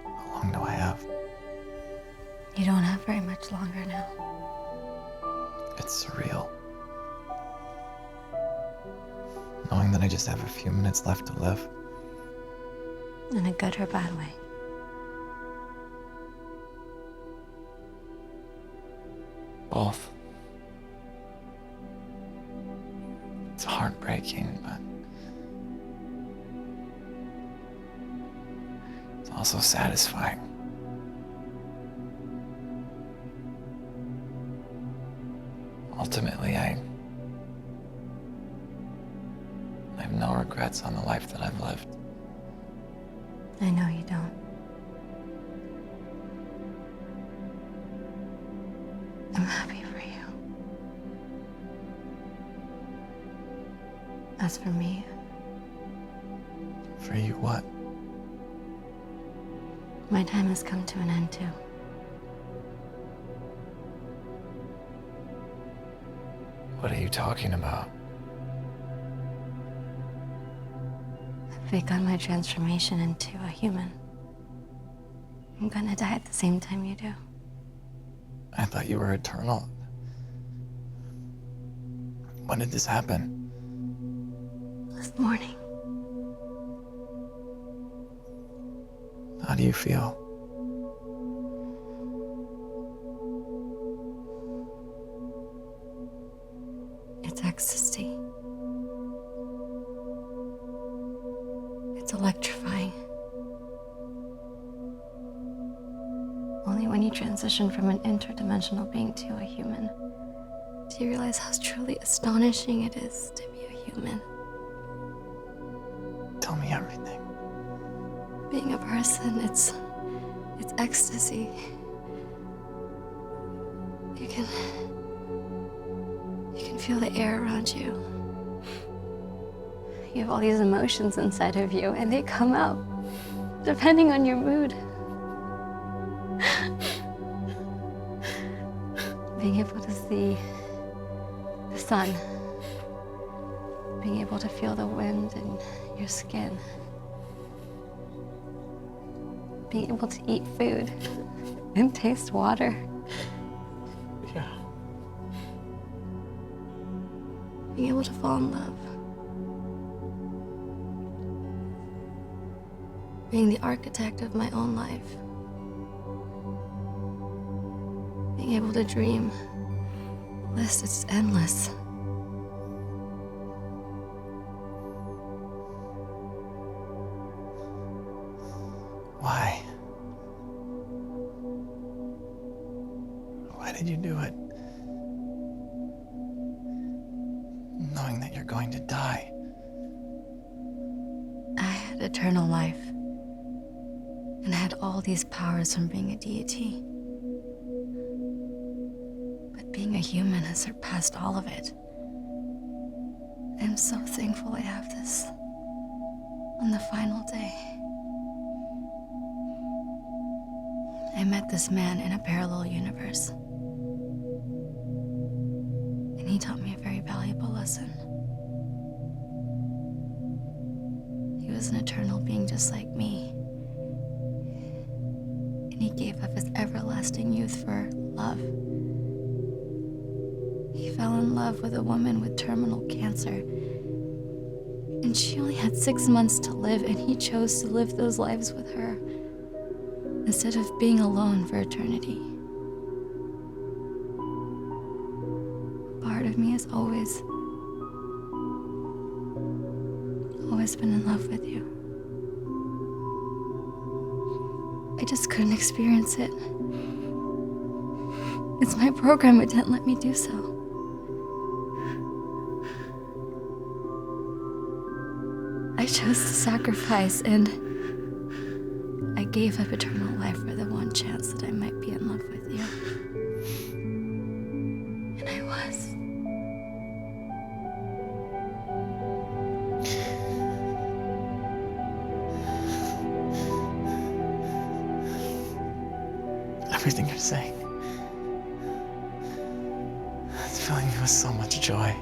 How long do I have? You don't have very much longer now. It's surreal. Knowing that I just have a few minutes left to live. In a good or bad way. Both. It's heartbreaking, but it's also satisfying. Ultimately, I have no regrets on the life that I've lived. I know you don't. I'm happy for you. As for me, For you, what? my time has come to an end too. What are you talking about? I've begun my transformation into a human. I'm gonna die at the same time you do. I thought you were eternal. When did this happen? This morning, How do you feel? it's ecstasy. It's electrifying. Only when you transition from an interdimensional being to a human do you realize how truly astonishing it is to be a human. Tell me everything. Being a person, it's ecstasy. You can feel the air around you. You have all these emotions inside of you, and they come out depending on your mood. Being able to see the sun, being able to feel the wind in your skin, being able to eat food and taste water. Yeah. Being able to fall in love. Being the architect of my own life. Being able to dream. The list is endless. Why? Why did you do it? that you're going to die. I had eternal life. And I had all these powers from being a deity. But being a human has surpassed all of it. I'm so thankful I have this on the final day. I met this man in a parallel universe. And he taught me a very valuable lesson. He was an eternal being just like me. And he gave up his everlasting youth for love. He fell in love with a woman with terminal cancer. And she only had 6 months to live, and he chose to live those lives with her instead of being alone for eternity. Part of me has always been in love with you. I just couldn't experience it. It's my program, it didn't let me do so. I chose to sacrifice, and I gave up eternal life for the one chance that I might be in love with you. And I was. Everything you're saying, it's filling me with so much joy.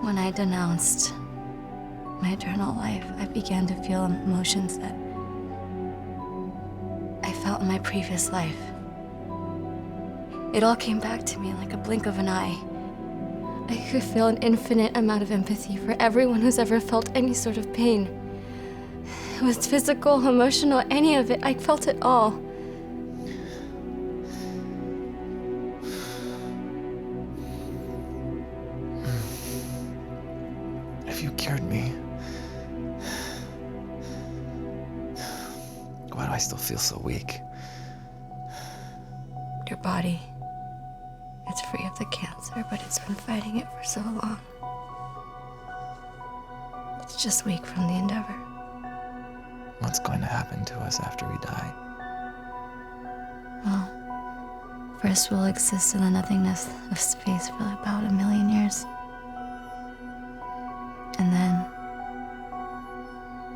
When I denounced my eternal life, I began to feel emotions that I felt in my previous life. It all came back to me like a blink of an eye. I could feel an infinite amount of empathy for everyone who's ever felt any sort of pain. It was physical, emotional, any of it. I felt it all. If you cured me, why do I still feel so weak? Your body, it's free of the cancer, but it's been fighting it for so long. It's just weak from the endeavor. What's going to happen to us after we die? Well, first we'll exist in the nothingness of space for about 1 million years. And then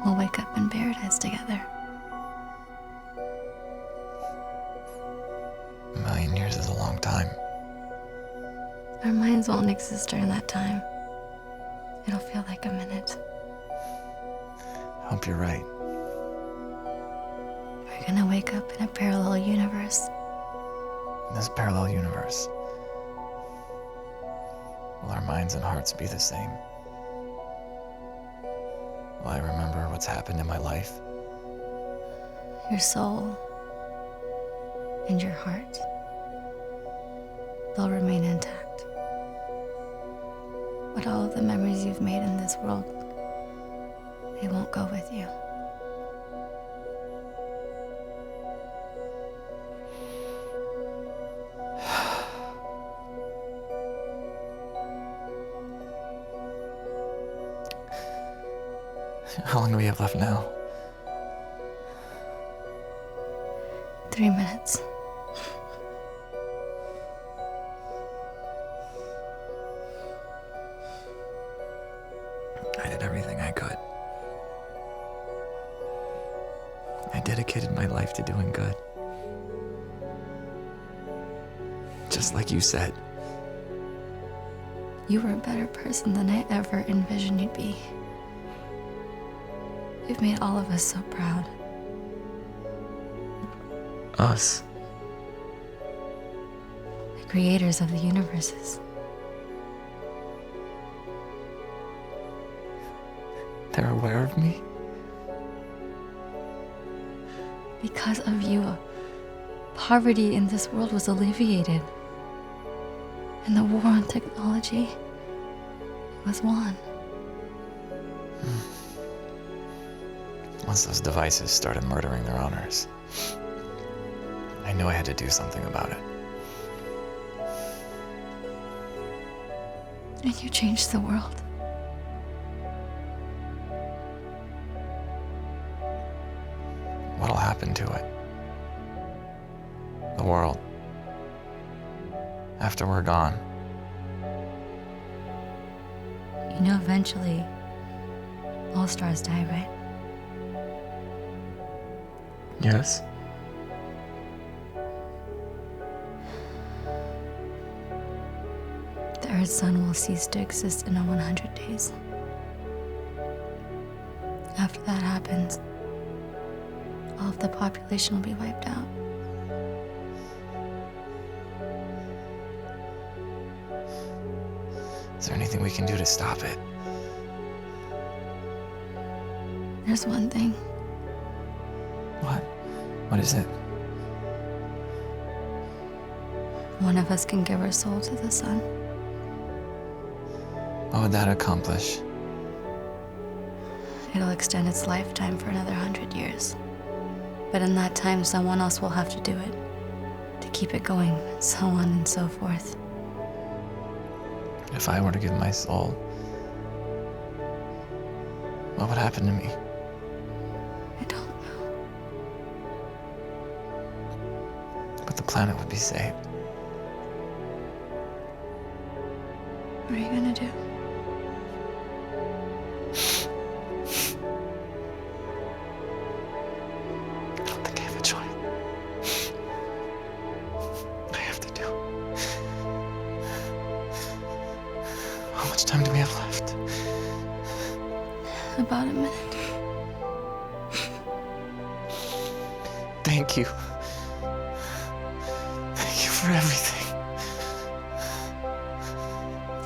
we'll wake up in paradise together. 1 million years is a long time. Our minds won't exist during that time. It'll feel like a minute. I hope you're right. We're gonna wake up in a parallel universe. In this parallel universe, will our minds and hearts be the same? Will I remember what's happened in my life? Your soul and your heart, they'll remain intact. But all of the memories you've made in this world, they won't go with you. How long do we have left now? 3 minutes. I did everything I could. I dedicated my life to doing good. Just like you said. You were a better person than I ever envisioned you'd be. You've made all of us so proud. Us. The creators of the universes. They're aware of me? Because of you, poverty in this world was alleviated. And the war on technology was won. Once those devices started murdering their owners, I knew I had to do something about it. And you changed the world. What'll happen to it? The world. After we're gone. You know, eventually, all stars die, right? Yes. The Earth's sun will cease to exist in 100 days. After that happens, all of the population will be wiped out. Is there anything we can do to stop it? There's one thing. What? What is it? One of us can give our soul to the sun. What would that accomplish? It'll extend its lifetime for another 100 years. But in that time, someone else will have to do it. To keep it going, so on and so forth. If I were to give my soul, what would happen to me? I don't know. But the planet would be saved. What are you gonna do? I don't think I have a choice. I have to do. How much time do we have left? About a minute. Thank you. Thank you for everything.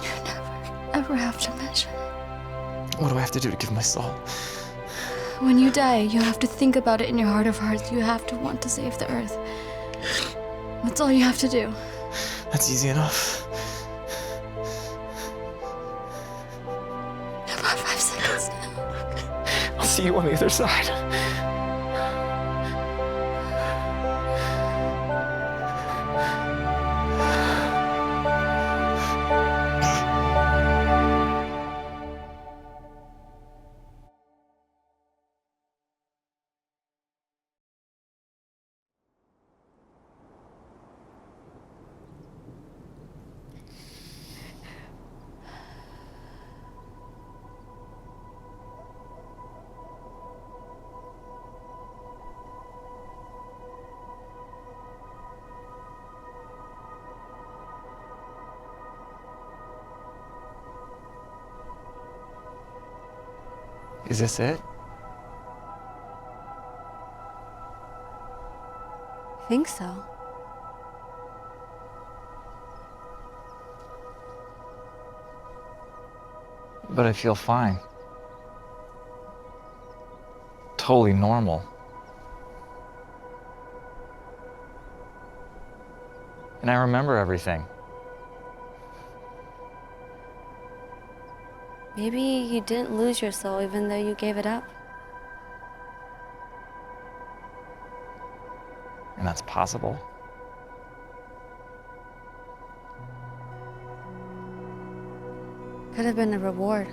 You never, ever have to mention it. What do I have to do to give my soul? When you die, you have to think about it in your heart of hearts. You have to want to save the Earth. That's all you have to do. That's easy enough. About 5 seconds now. I'll see you on the other side. Is this it? I think so. But I feel fine. Totally normal. And I remember everything. Maybe you didn't lose your soul even though you gave it up. And that's possible. Could have been a reward.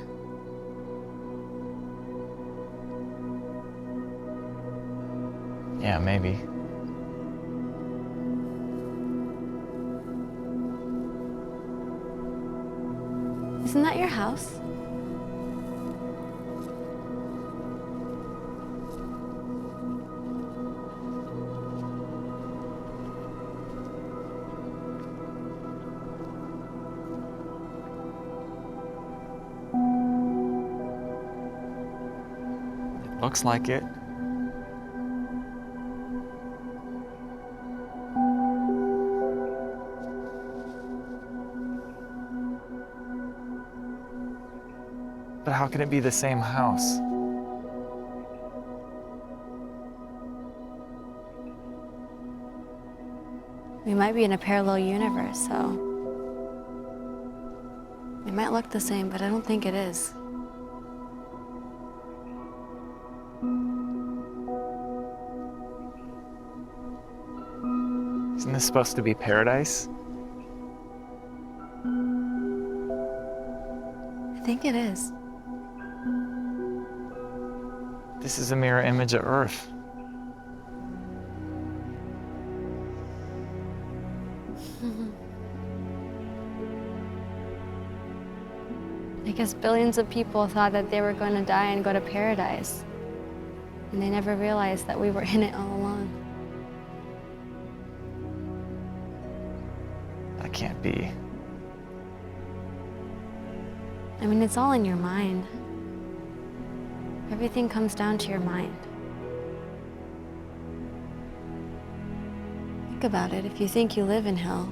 Yeah, maybe. Isn't that your house? Looks like it. But how can it be the same house? We might be in a parallel universe, so it might look the same, but I don't think it is. Isn't this supposed to be paradise? think it is. This is a mirror image of Earth. I guess billions of people thought that they were going to die and go to paradise. And they never realized that we were in it all along. That can't be. I mean, it's all in your mind. Everything comes down to your mind. Think about it. If you think you live in hell,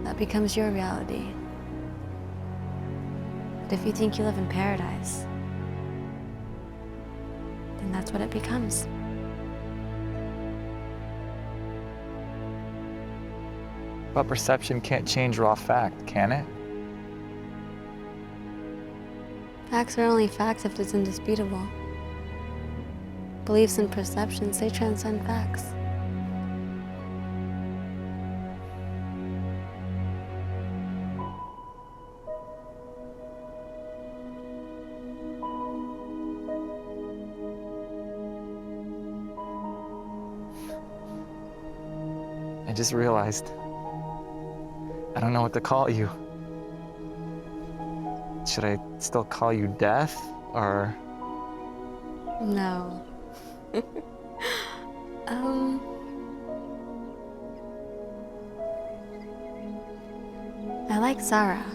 that becomes your reality. But if you think you live in paradise, then that's what it becomes. But perception can't change raw fact, can it? Facts are only facts if it's indisputable. Beliefs and perceptions, they transcend facts. I just realized I don't know what to call you. Should I still call you Death, or? No. I like Zara.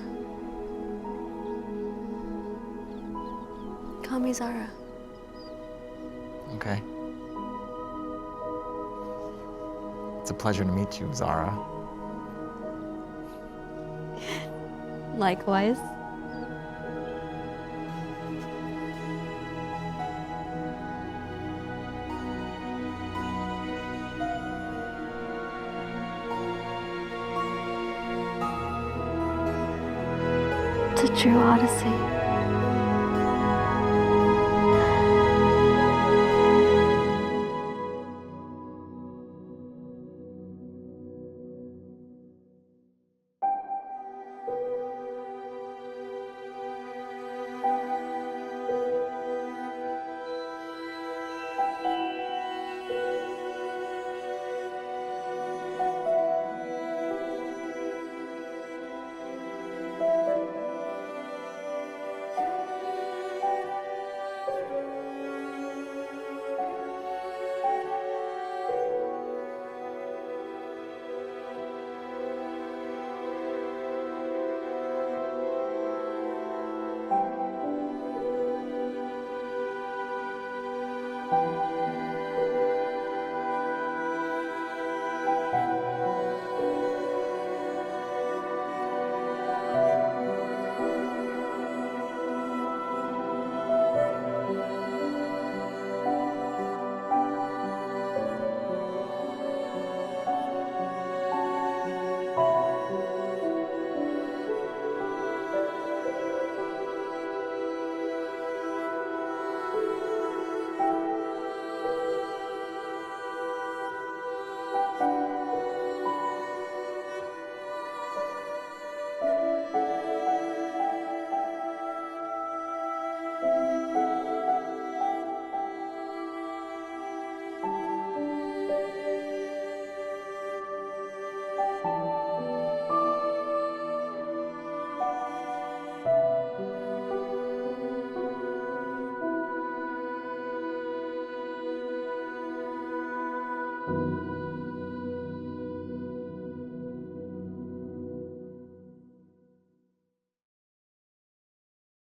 Call me Zara. Okay. It's a pleasure to meet you, Zara. Likewise. It's a true odyssey.